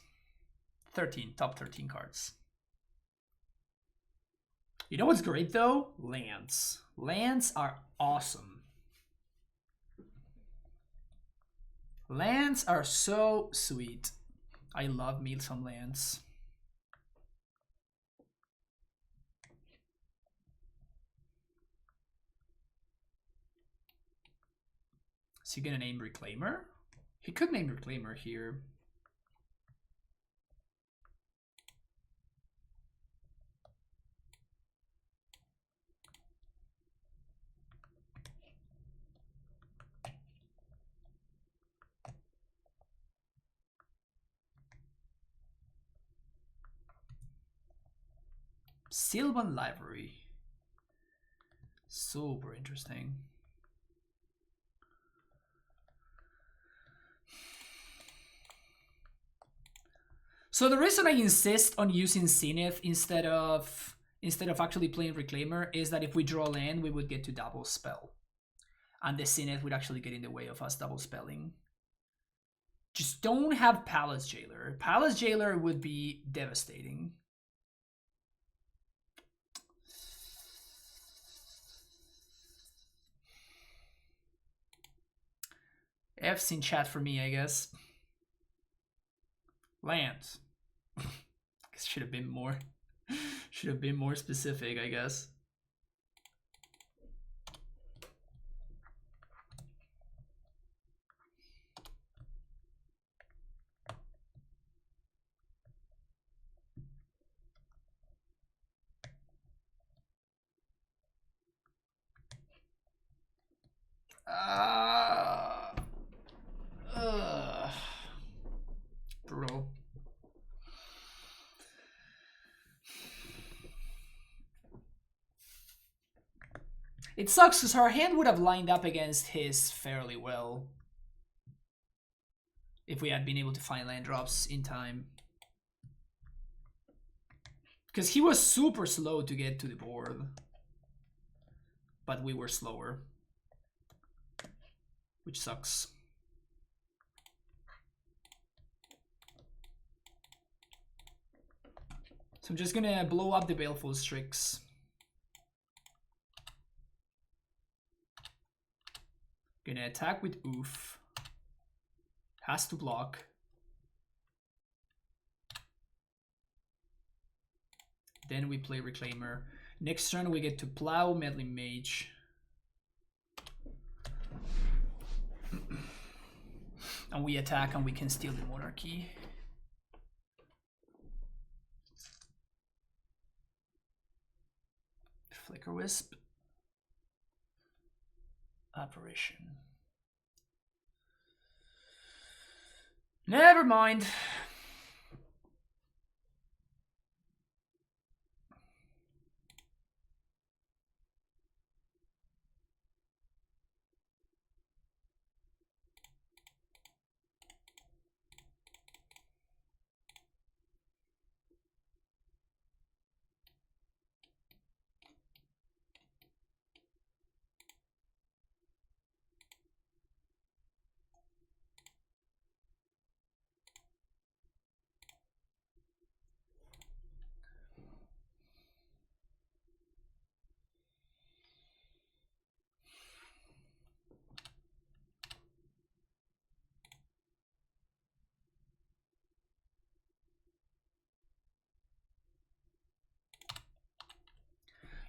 S1: 13, top 13 cards. You know what's great though? Lands. Lands are awesome. Lands are so sweet. I love me some lands. Is he gonna name Reclaimer? He could name Reclaimer here. Sylvan Library. Super interesting. So the reason I insist on using Zenith instead of actually playing Reclaimer is that if we draw land, we would get to double spell. And the Zenith would actually get in the way of us double spelling. Just don't have Palace Jailer. Palace Jailer would be devastating. F's in chat for me, I guess. Lands. Should have been more specific, I guess. Brutal. It sucks because our hand would have lined up against his fairly well if we had been able to find land drops in time. Because he was super slow to get to the board. But we were slower. Which sucks. So I'm just gonna blow up the Baleful Strix. Gonna attack with Oof. Has to block. Then we play Reclaimer. Next turn we get to Plow, Meddling Mage. And we attack and we can steal the Monarchy. Flicker Wisp. Apparition. Never mind.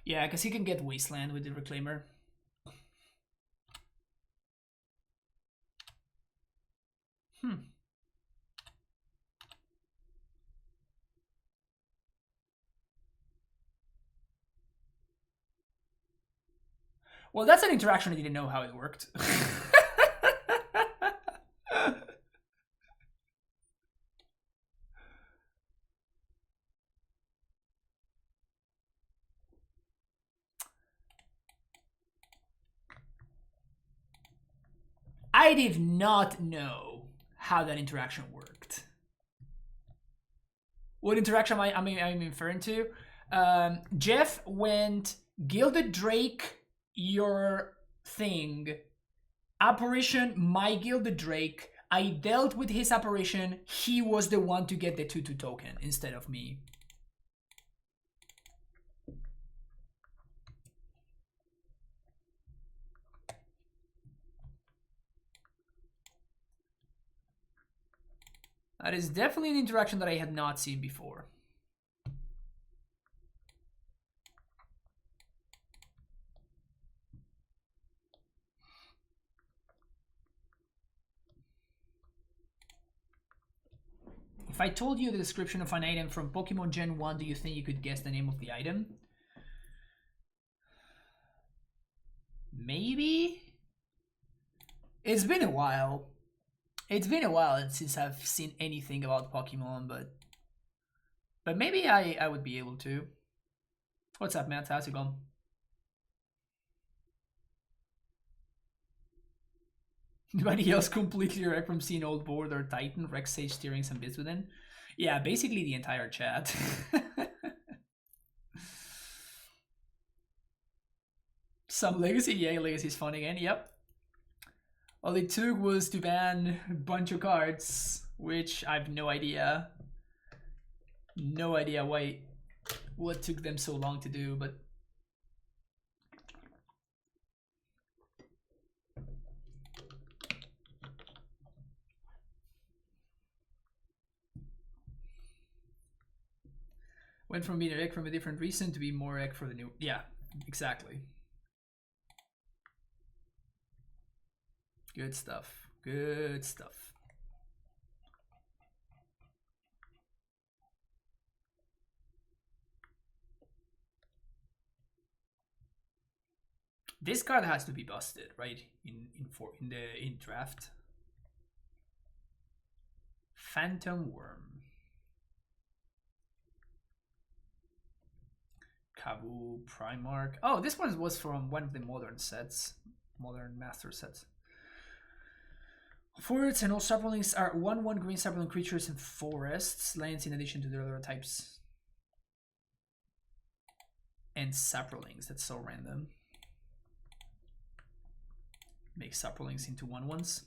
S1: Yeah, because he can get Wasteland with the Reclaimer. Well, that's an interaction I didn't know how it worked. I did not know how that interaction worked. What interaction I'm referring to? Jeff went Gilded Drake, your thing. Apparition, my guild the Drake. I dealt with his apparition. He was the one to get the 2/2 token instead of me. That is definitely an interaction that I had not seen before. If I told you the description of an item from Pokemon Gen 1, do you think you could guess the name of the item? Maybe? It's been a while. It's been a while since I've seen anything about Pokemon, but maybe I would be able to. What's up, Matt? How's it going? Anybody else completely wrecked from seeing Old Board or Titan, Rex Sage steering some bits within? Yeah, basically the entire chat. Some Legacy? Yeah, Legacy's fun again, yep. All it took was to ban a bunch of cards, which I have no idea. No idea what took them so long to do, but went from being a wreck from a different reason to be more wreck for the new. Yeah, exactly. Good stuff. Good stuff. This card has to be busted, right? In draft. Phantom Worm. Kabu Primarch. Oh, this one was from one of the modern sets. Modern master sets. Forests and all saplings are 1/1 green sapling creatures in forests. Lands in addition to the other types. And saplings. That's so random. Make saplings into 1/1s.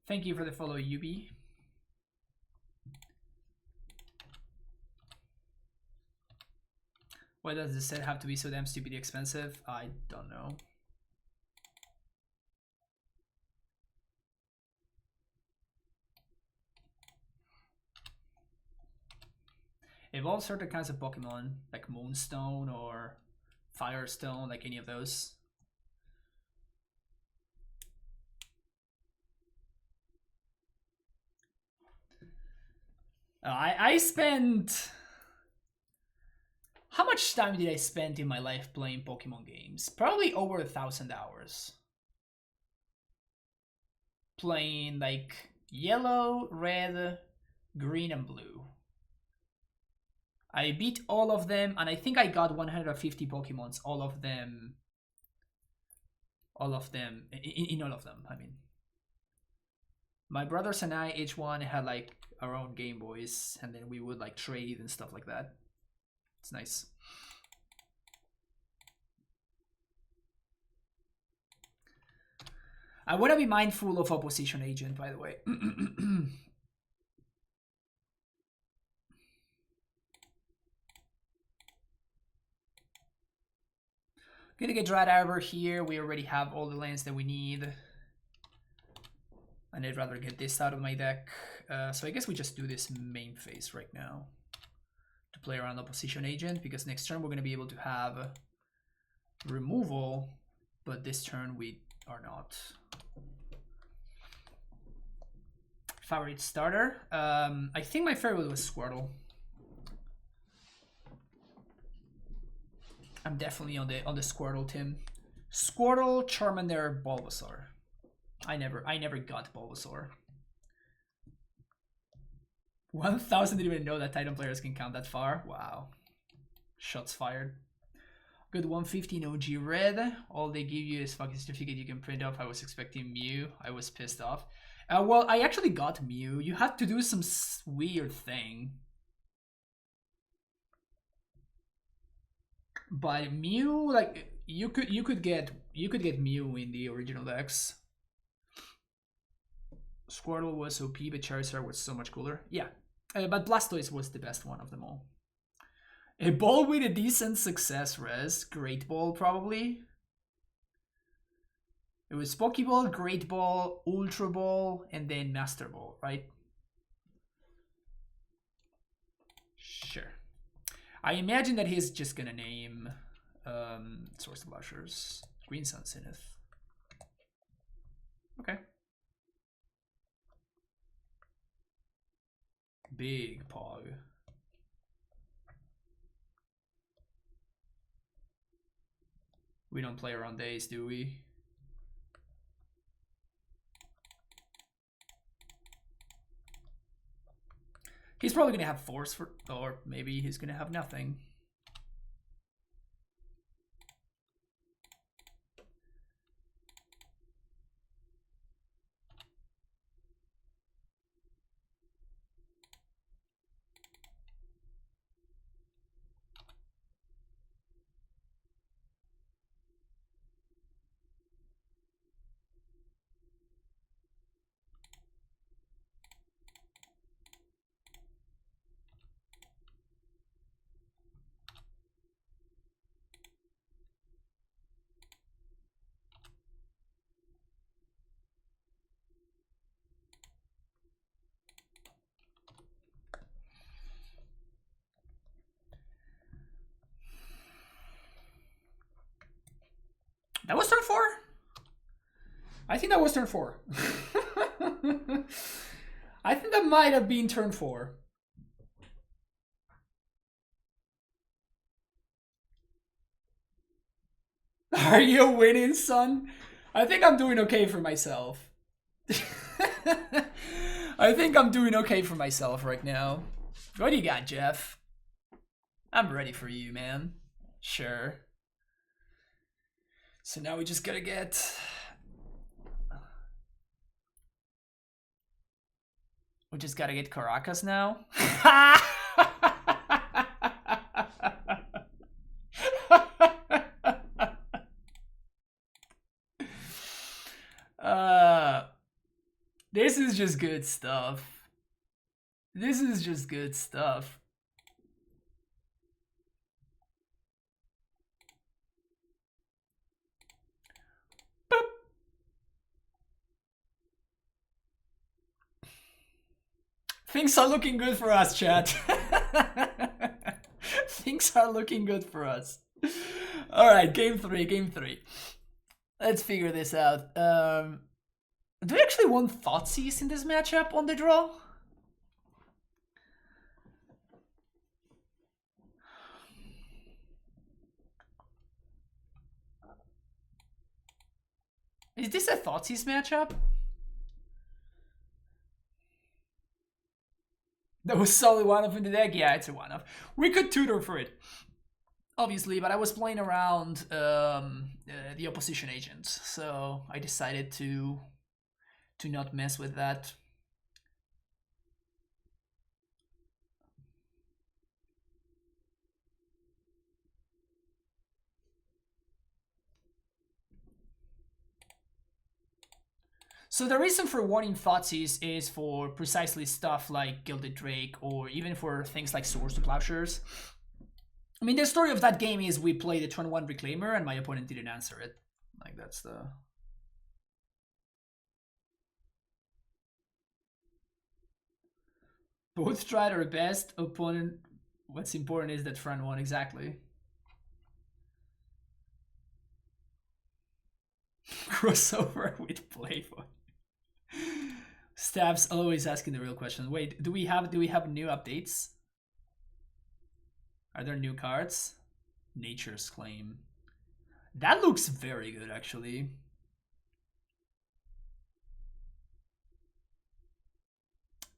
S1: Thank you for the follow, Yubi. Why does the set have to be so damn stupidly expensive? I don't know. Evolve certain kinds of Pokemon, like Moonstone or Firestone, like any of those. I spent... How much time did I spend in my life playing Pokemon games? Probably over 1,000 hours. Playing like yellow, red, green, and blue. I beat all of them, and I think I got 150 Pokemons, all of them, in all of them, I mean. My brothers and I, each one had like our own Game Boys, and then we would like trade and stuff like that. It's nice. I want to be mindful of opposition agent, by the way. Gonna get Dread Arbor here. We already have all the lands that we need. And I'd rather get this out of my deck. So I guess we just do this main phase right now to play around opposition agent, because next turn we're going to be able to have removal, but this turn we are not. Favorite starter? I think my favorite was Squirtle. I'm definitely on the Squirtle team. Squirtle, Charmander, Bulbasaur. I never got Bulbasaur. 1,000 didn't even know that Titan players can count that far. Wow. Shots fired. Good 115 OG red. All they give you is fucking certificate you can print off. I was expecting Mew. I was pissed off. Well, I actually got Mew. You had to do some weird thing. But Mew, like you could get Mew in the original decks. Squirtle was OP, but Charizard was so much cooler. Yeah, but Blastoise was the best one of them all. A ball with a decent success res. Great Ball, probably. It was Pokeball, Great Ball, Ultra Ball, and then Master Ball, right? Sure. I imagine that he's just gonna name Source of Blushers. Green Sun Zenith. Okay. Big Pog. We don't play around days, do we? He's probably gonna have Force for, or maybe he's gonna have nothing. That was turn 4? I think that was turn 4. I think that might have been turn 4. Are you winning, son? I think I'm doing okay for myself. I think I'm doing okay for myself right now. What do you got, Jeff? I'm ready for you, man. Sure. So now we just gotta get... We just gotta get Caracas now? This is just good stuff. This is just good stuff. Boop. Things are looking good for us, chat. Things are looking good for us. Alright, game 3. Let's figure this out. Do we actually want Thoughtseize in this matchup on the draw? Is this a Thoughtseize matchup? That was solid one-off in the deck? Yeah, it's a one-off. We could tutor for it, obviously, but I was playing around the opposition agents, so I decided to not mess with that. So the reason for wanting Thoughtseize is for precisely stuff like Gilded Drake, or even for things like Swords to Plowshares. I mean, the story of that game is we played a turn 1 Reclaimer and my opponent didn't answer it. Like, that's the... Both tried our best, opponent... What's important is that front one, exactly. Crossover with Playboy. Stabs always asking the real question. Wait, do we have new updates? Are there new cards? Nature's Claim. That looks very good, actually.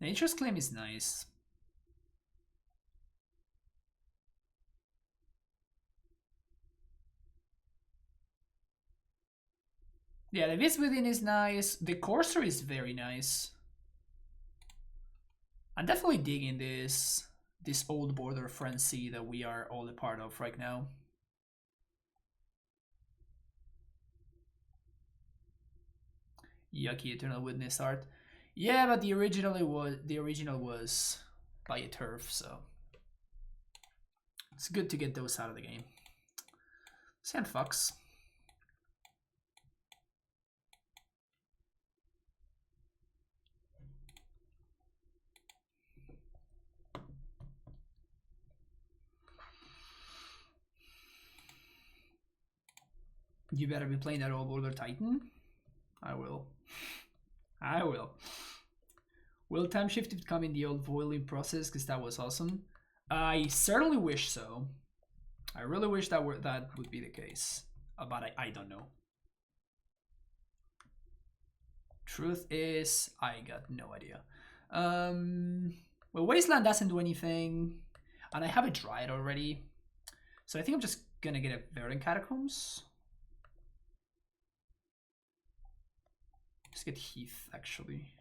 S1: Nature's Claim is nice. Yeah, the Vis Within is nice. The Courser is very nice. I'm definitely digging this old border frenzy that we are all a part of right now. Yucky Eternal Witness art. Yeah, but the original was by a turf, so it's good to get those out of the game. Sand Fox. You better be playing that old border Titan. I will. I will. Will time shift come in the old Voiling process? Because that was awesome. I certainly wish so. I really wish that would be the case. But I don't know. Truth is, I got no idea. Well, Wasteland doesn't do anything. And I have a Dryad already. So I think I'm just gonna get a Verdant Catacombs. Let's get Heath, actually.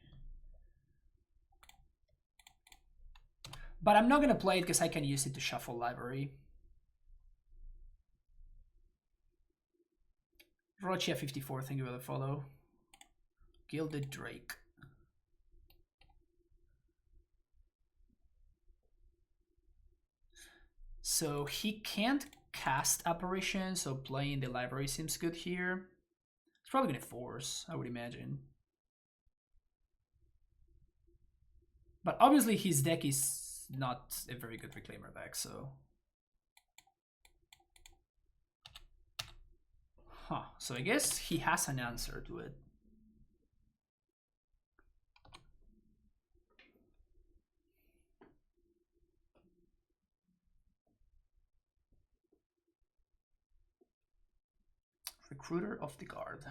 S1: But I'm not gonna play it because I can use it to shuffle library. Rochia 54, thank you for the follow. Gilded Drake. So he can't cast Apparition, so playing the library seems good here. It's probably gonna force, I would imagine. But obviously his deck is not a very good Reclaimer deck, so... Huh, so I guess he has an answer to it. Recruiter of the Guard.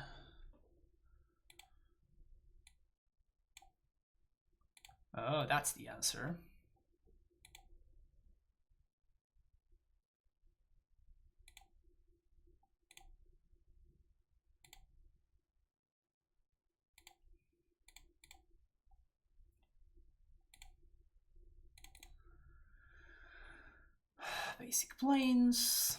S1: Oh, that's the answer. Basic Plains.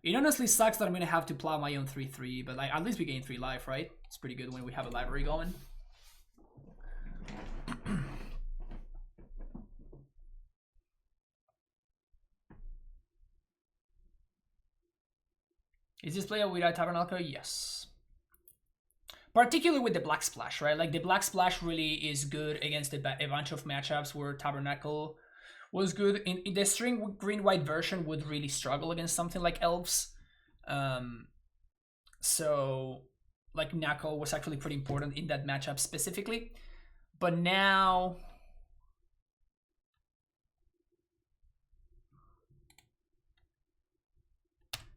S1: It honestly sucks that I'm gonna have to plow my own 3-3, but like at least we gain 3 life, right? It's pretty good when we have a library going. Is this playable without Tabernacle? Yes. Particularly with the Black Splash, right? Like the Black Splash really is good against a bunch of matchups where Tabernacle was good. In the string green-white version would really struggle against something like Elves. So like Knuckle was actually pretty important in that matchup specifically. But now...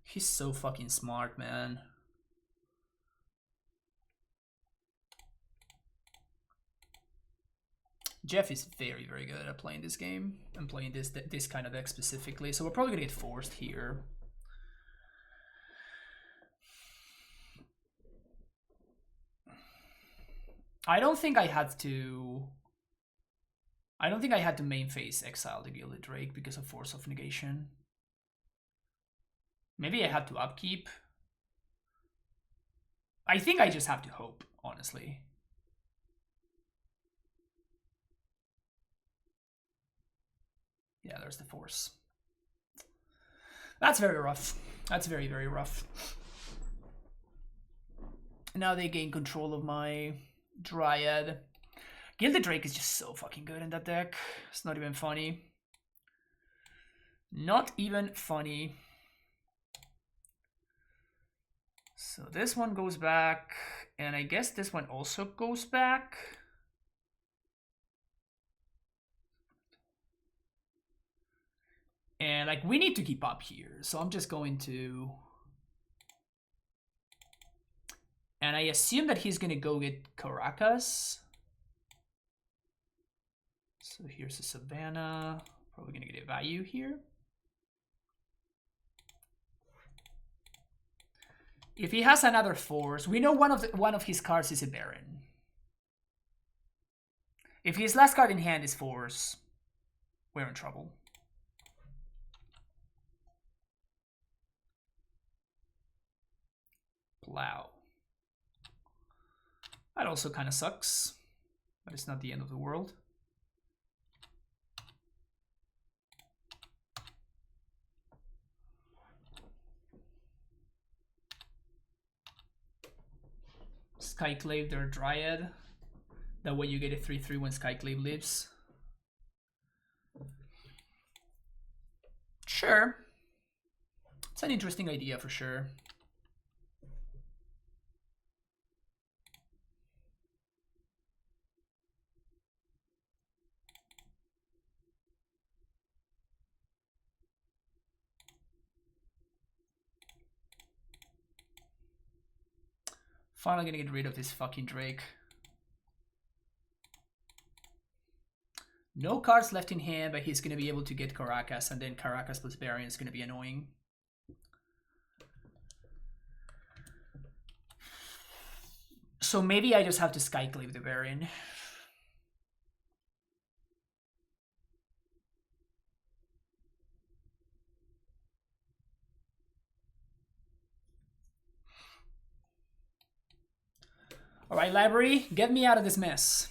S1: He's so fucking smart, man. Jeff is very, very good at playing this game and playing this kind of deck specifically. So we're probably gonna get forced here. I don't think I had to main phase exile the Gilded Drake because of Force of Negation. Maybe I had to upkeep. I think I just have to hope, honestly. Yeah, there's the Force. That's very rough. That's very, very rough. Now they gain control of my Dryad. Gilded Drake is just so fucking good in that deck. It's not even funny. Not even funny. So this one goes back, and I guess this one also goes back. And like we need to keep up here, so I'm just going to And I assume that he's gonna go get Caracas. So here's a Savannah. Probably gonna get a Vial here. If he has another force, we know one of his cards is a Baron. If his last card in hand is force, we're in trouble. Plow. That also kind of sucks, but it's not the end of the world. Skyclave their Dryad. That way you get a 3/3 when Skyclave lives. Sure. It's an interesting idea for sure. Finally gonna get rid of this fucking Drake. No cards left in hand, but he's gonna be able to get Caracas, and then Caracas plus Baron is gonna be annoying. So maybe I just have to Skyclave the Baron. Alright, library, get me out of this mess.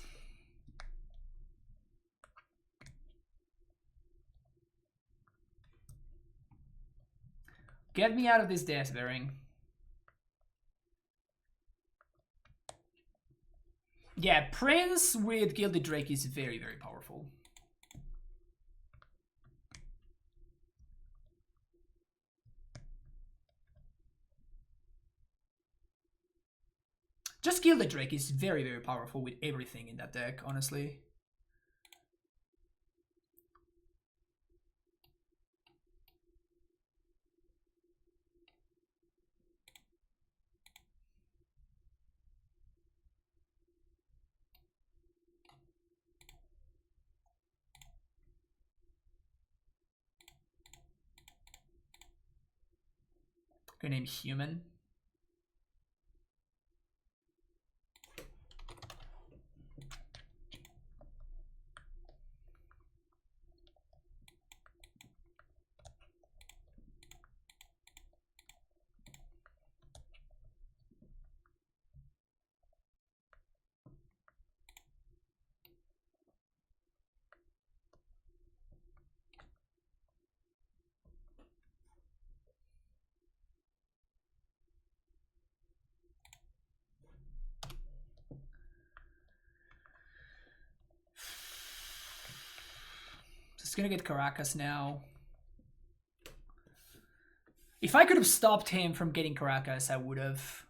S1: Get me out of this death bearing. Yeah, Prince with Gilded Drake is very, very powerful. Just Gilded Drake is very, very powerful with everything in that deck, honestly. Gonna name Human. Just gonna get Caracas now. If I could have stopped him from getting Caracas, I would have.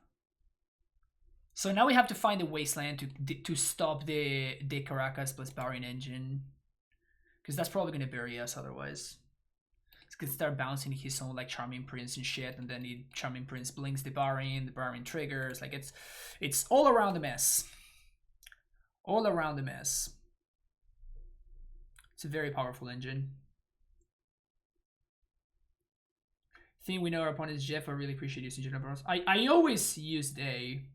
S1: So now we have to find a wasteland to stop the Caracas plus Baron engine. Because that's probably gonna bury us otherwise. It's gonna start bouncing his own like Charming Prince and shit, and then the Charming Prince blinks the Baron triggers. Like it's all around a mess. All around a mess. It's a very powerful engine. I think we know our opponent is Jeff. I really appreciate using General. I always use Day.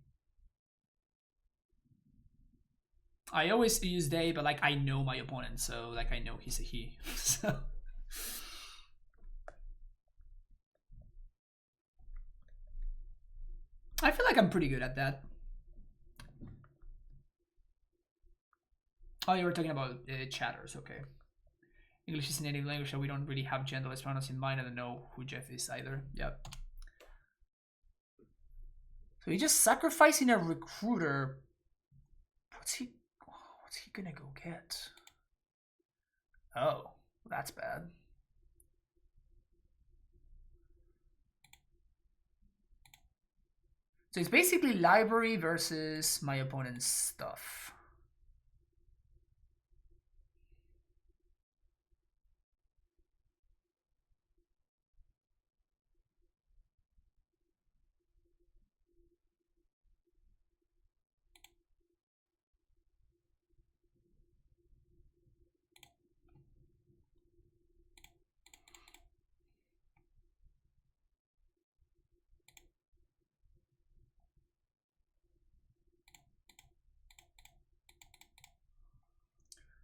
S1: I always use Day, but like I know my opponent, so like I know he's a he. So I feel like I'm pretty good at that. Oh, you were talking about chatters, okay. English is a native language, so we don't really have genderless pronouns in mind. I don't know who Jeff is either. Yep. So he's just sacrificing a recruiter. What's he gonna go get? Oh, that's bad. So it's basically library versus my opponent's stuff.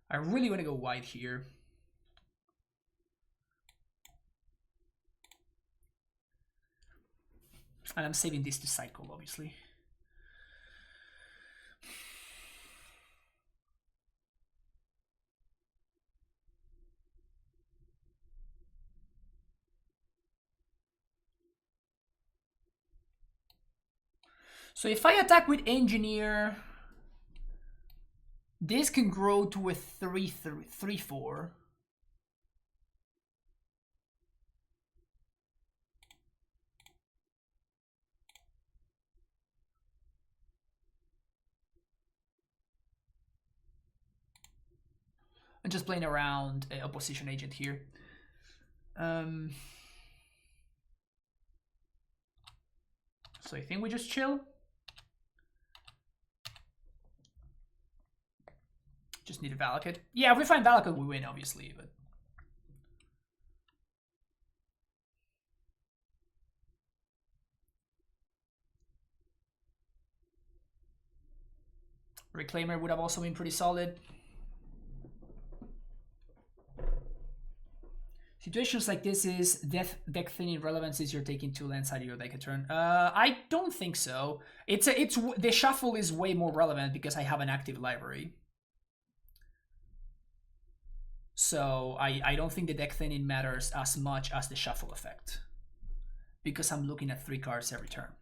S1: I really want to go white here. And I'm saving this to cycle, obviously. So if I attack with Engineer, this can grow to a 3/4. I'm just playing around opposition agent here. So I think we just chill. Just need a Valakut. Yeah, if we find Valakut, we win, obviously, but... Reclaimer would have also been pretty solid. Situations like this is deck thinning relevance is you're taking 2 lands out of your deck a turn. I don't think so. The shuffle is way more relevant because I have an active library. So I don't think the deck thinning matters as much as the shuffle effect, because I'm looking at 3 cards every turn.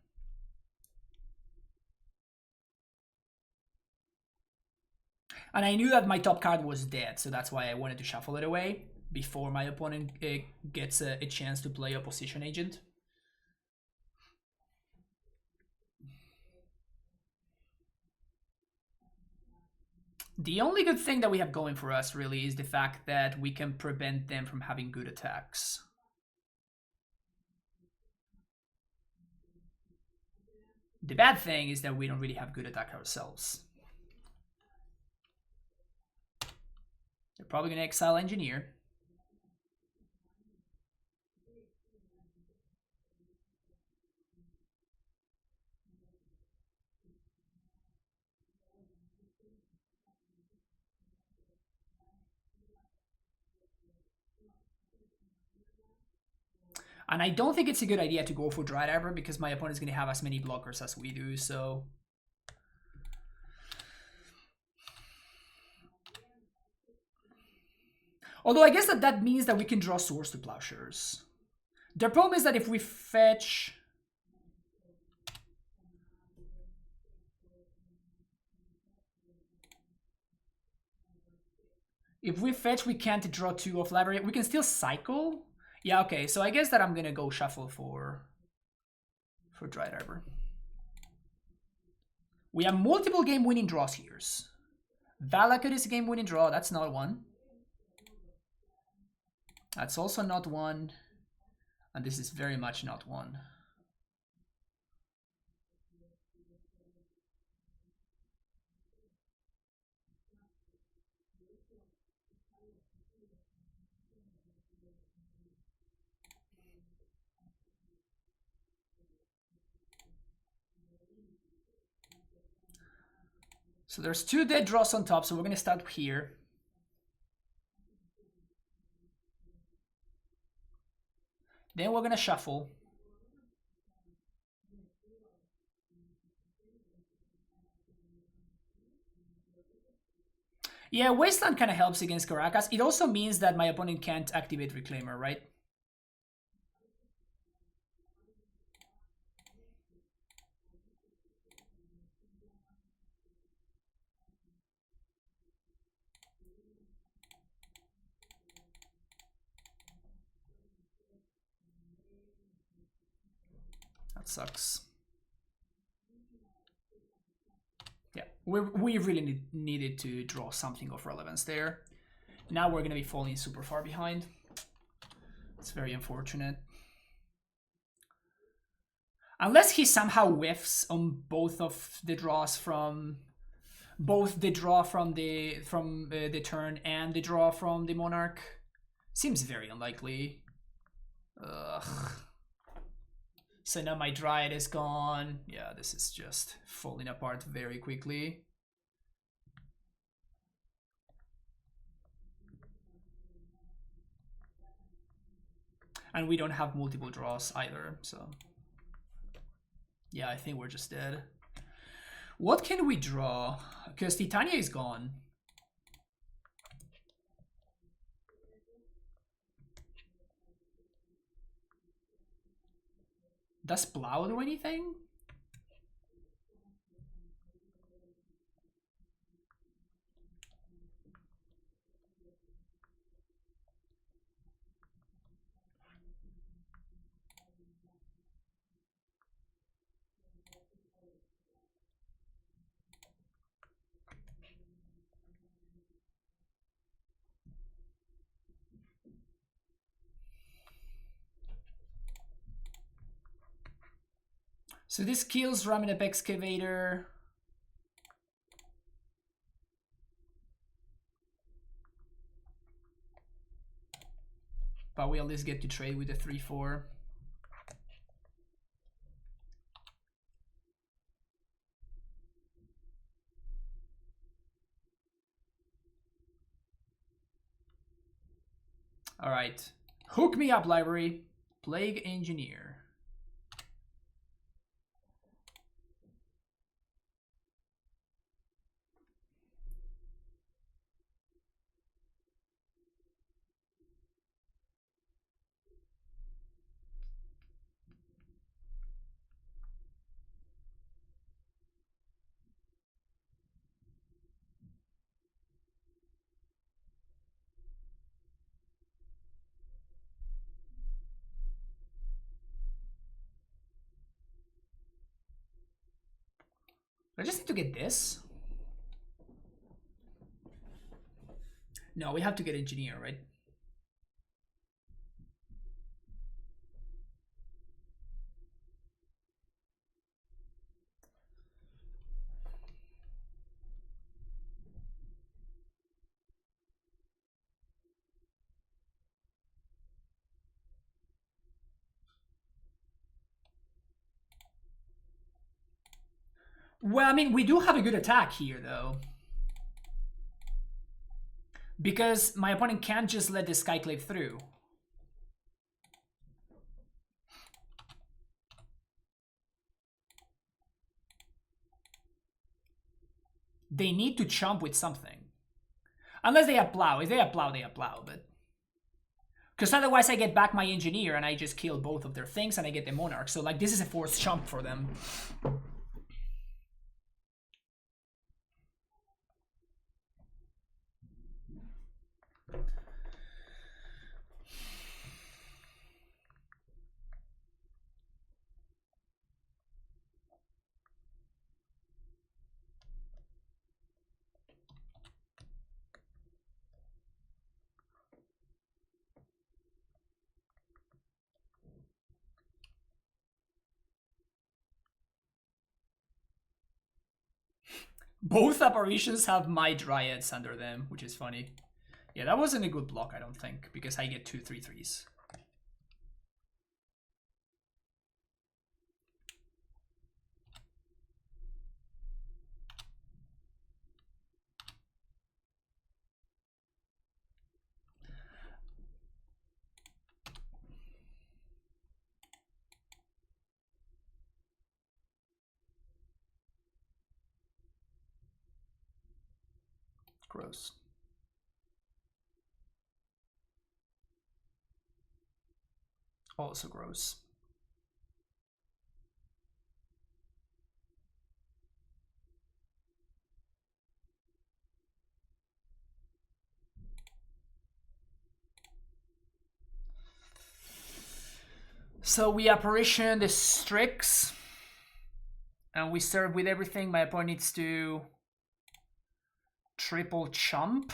S1: And I knew that my top card was dead, so that's why I wanted to shuffle it away before my opponent gets a chance to play opposition agent. The only good thing that we have going for us really is the fact that we can prevent them from having good attacks. The bad thing is that we don't really have good attack ourselves. They're probably going to exile Engineer. And I don't think it's a good idea to go for Dry Diver because my opponent is going to have as many blockers as we do, so... Although I guess that means that we can draw Swords to Plowshares. The problem is that if we fetch... If we fetch, we can't draw 2 off library. We can still cycle. Yeah, okay, so I guess that I'm gonna go shuffle for Dry Diver. We have multiple game-winning draws here. Valakut is a game-winning draw. That's not one. That's also not one. And this is very much not one. So there's 2 dead draws on top, so we're gonna start here. Then we're gonna shuffle. Yeah, Wasteland kind of helps against Caracas. It also means that my opponent can't activate Reclaimer, right? That sucks. Yeah, we really needed to draw something of relevance there. Now we're going to be falling super far behind. It's very unfortunate. Unless he somehow whiffs on both of the draws from... Both the draw from the turn and the draw from the Monarch. Seems very unlikely. Ugh. So now my Dryad is gone. Yeah, this is just falling apart very quickly. And we don't have multiple draws either, so... Yeah, I think we're just dead. What can we draw? Because Titania is gone. Does Plow do anything? So this kills Ramen Up Excavator. But we at least get to trade with the 3-4. Alright. Hook me up, library. Plague Engineer. I just need to get this. No, we have to get Engineer, right? Well, I mean, we do have a good attack here, though. Because my opponent can't just let the Skyclave through. They need to chomp with something. Unless they have Plow. If they have Plow, they have Plow, but... Because otherwise I get back my Engineer and I just kill both of their things and I get the Monarch. So, like, this is a forced chomp for them. Both apparitions have my Dryads under them, which is funny. Yeah, that wasn't a good block, I don't think, because I get 2 3/3s. Gross. Also gross. So we apparition the Strix. And we serve with everything. My opponent needs to triple chump.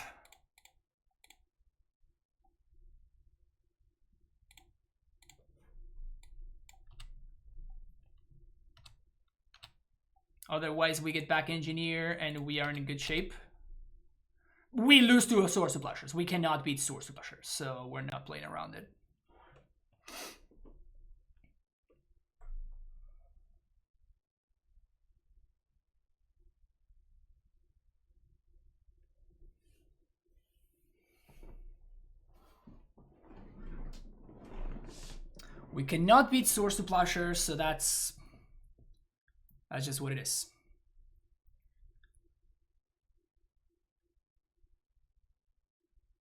S1: Otherwise, we get back Engineer and we are in good shape. We lose to a Source of Blushers. We cannot beat Source of Blushers, so we're not playing around it. We cannot beat Swords to Plowshares, so that's just what it is.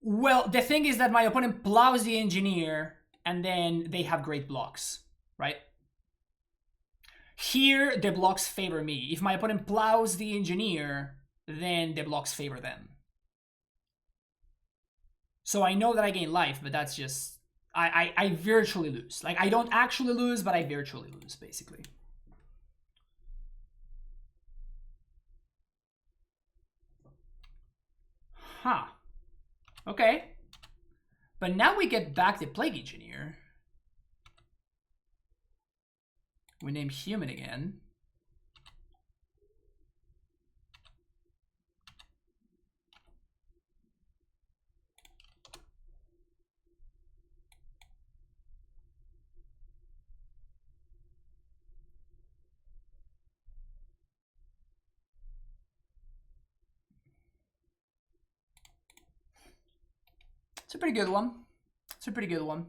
S1: Well, the thing is that my opponent plows the Engineer, and then they have great blocks, right? Here, the blocks favor me. If my opponent plows the Engineer, then the blocks favor them. So I know that I gain life, but that's just... I virtually lose. Like, I don't actually lose, but I virtually lose, basically. Huh. Okay. But now we get back the Plague Engineer. We name Human again. It's a pretty good one. It's a pretty good one.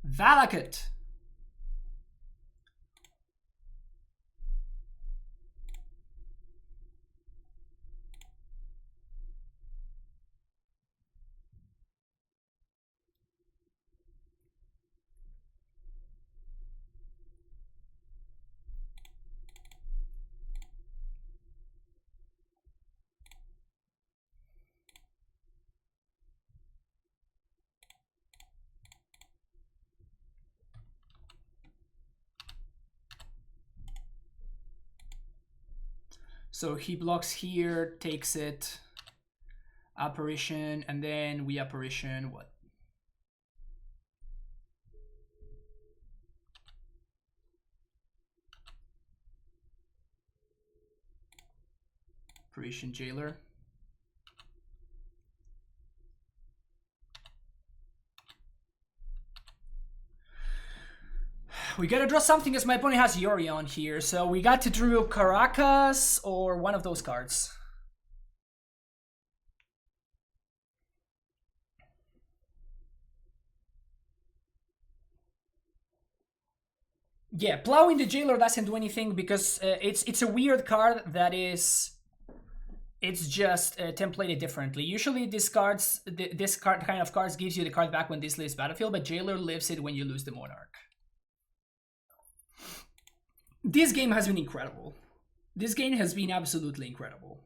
S1: Valakut. So he blocks here, takes it, apparition, and then we apparition what? Apparition Jailer. We gotta draw something as my opponent has Yorion here, so we got to draw Caracas or one of those cards. Yeah, plowing the Jailer doesn't do anything because it's a weird card that is... It's just templated differently. Usually this kind of cards gives you the card back when this leaves battlefield, but Jailer lives it when you lose the Monarch. This game has been incredible. This game has been absolutely incredible.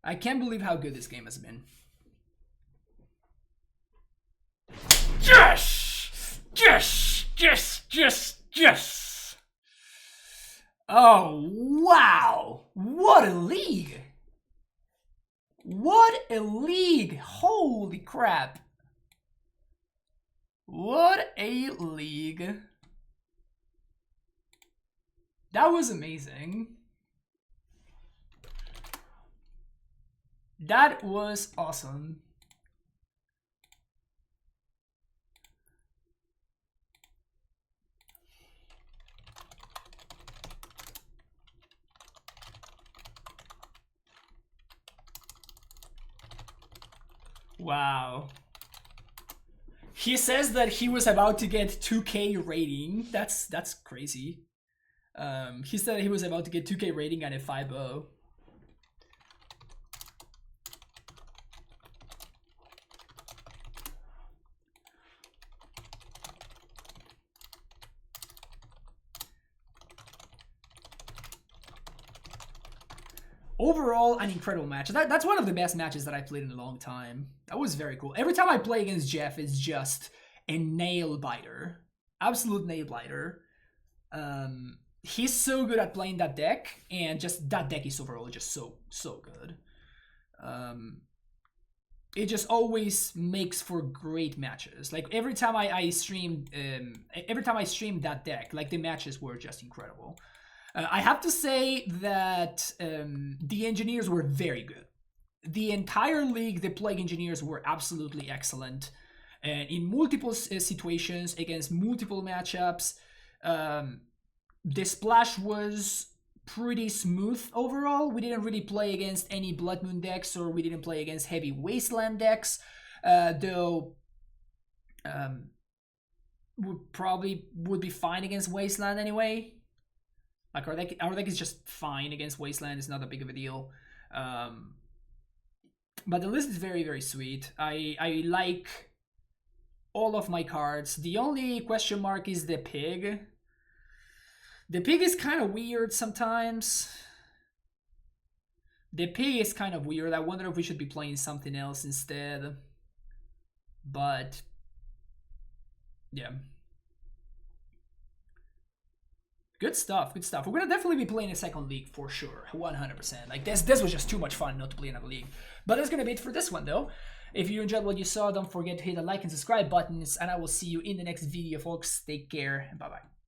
S1: I can't believe how good this game has been. Yes! Yes! Yes! Yes! Yes! Oh, wow! What a league! What a league! Holy crap! What a league! That was amazing. That was awesome. Wow. He says that he was about to get 2K rating. That's crazy. He said he was about to get 2K rating and a 5-0. Overall, an incredible match. That's one of the best matches that I played in a long time. That was very cool. Every time I play against Jeff, it's just a nail biter. Absolute nail biter. He's so good at playing that deck, and just that deck is overall just so good. It just always makes for great matches. Like every time I streamed that deck, like the matches were just incredible. I have to say that the engineers were very good. The entire league, the Plague Engineers were absolutely excellent. And in multiple situations, against multiple matchups, the splash was pretty smooth overall. We didn't really play against any Blood Moon decks, or we didn't play against heavy Wasteland decks, though we probably would be fine against Wasteland anyway. Like our deck is just fine against Wasteland. It's not that big of a deal. But the list is very, very sweet. I like all of my cards. The only question mark is the pig. The pig is kind of weird sometimes. The pig is kind of weird. I wonder if we should be playing something else instead. But yeah. Good stuff, good stuff. We're gonna definitely be playing a second league for sure, 100%. Like this was just too much fun not to play another league. But that's gonna be it for this one though. If you enjoyed what you saw, don't forget to hit the like and subscribe buttons, and I will see you in the next video, folks. Take care, and bye-bye.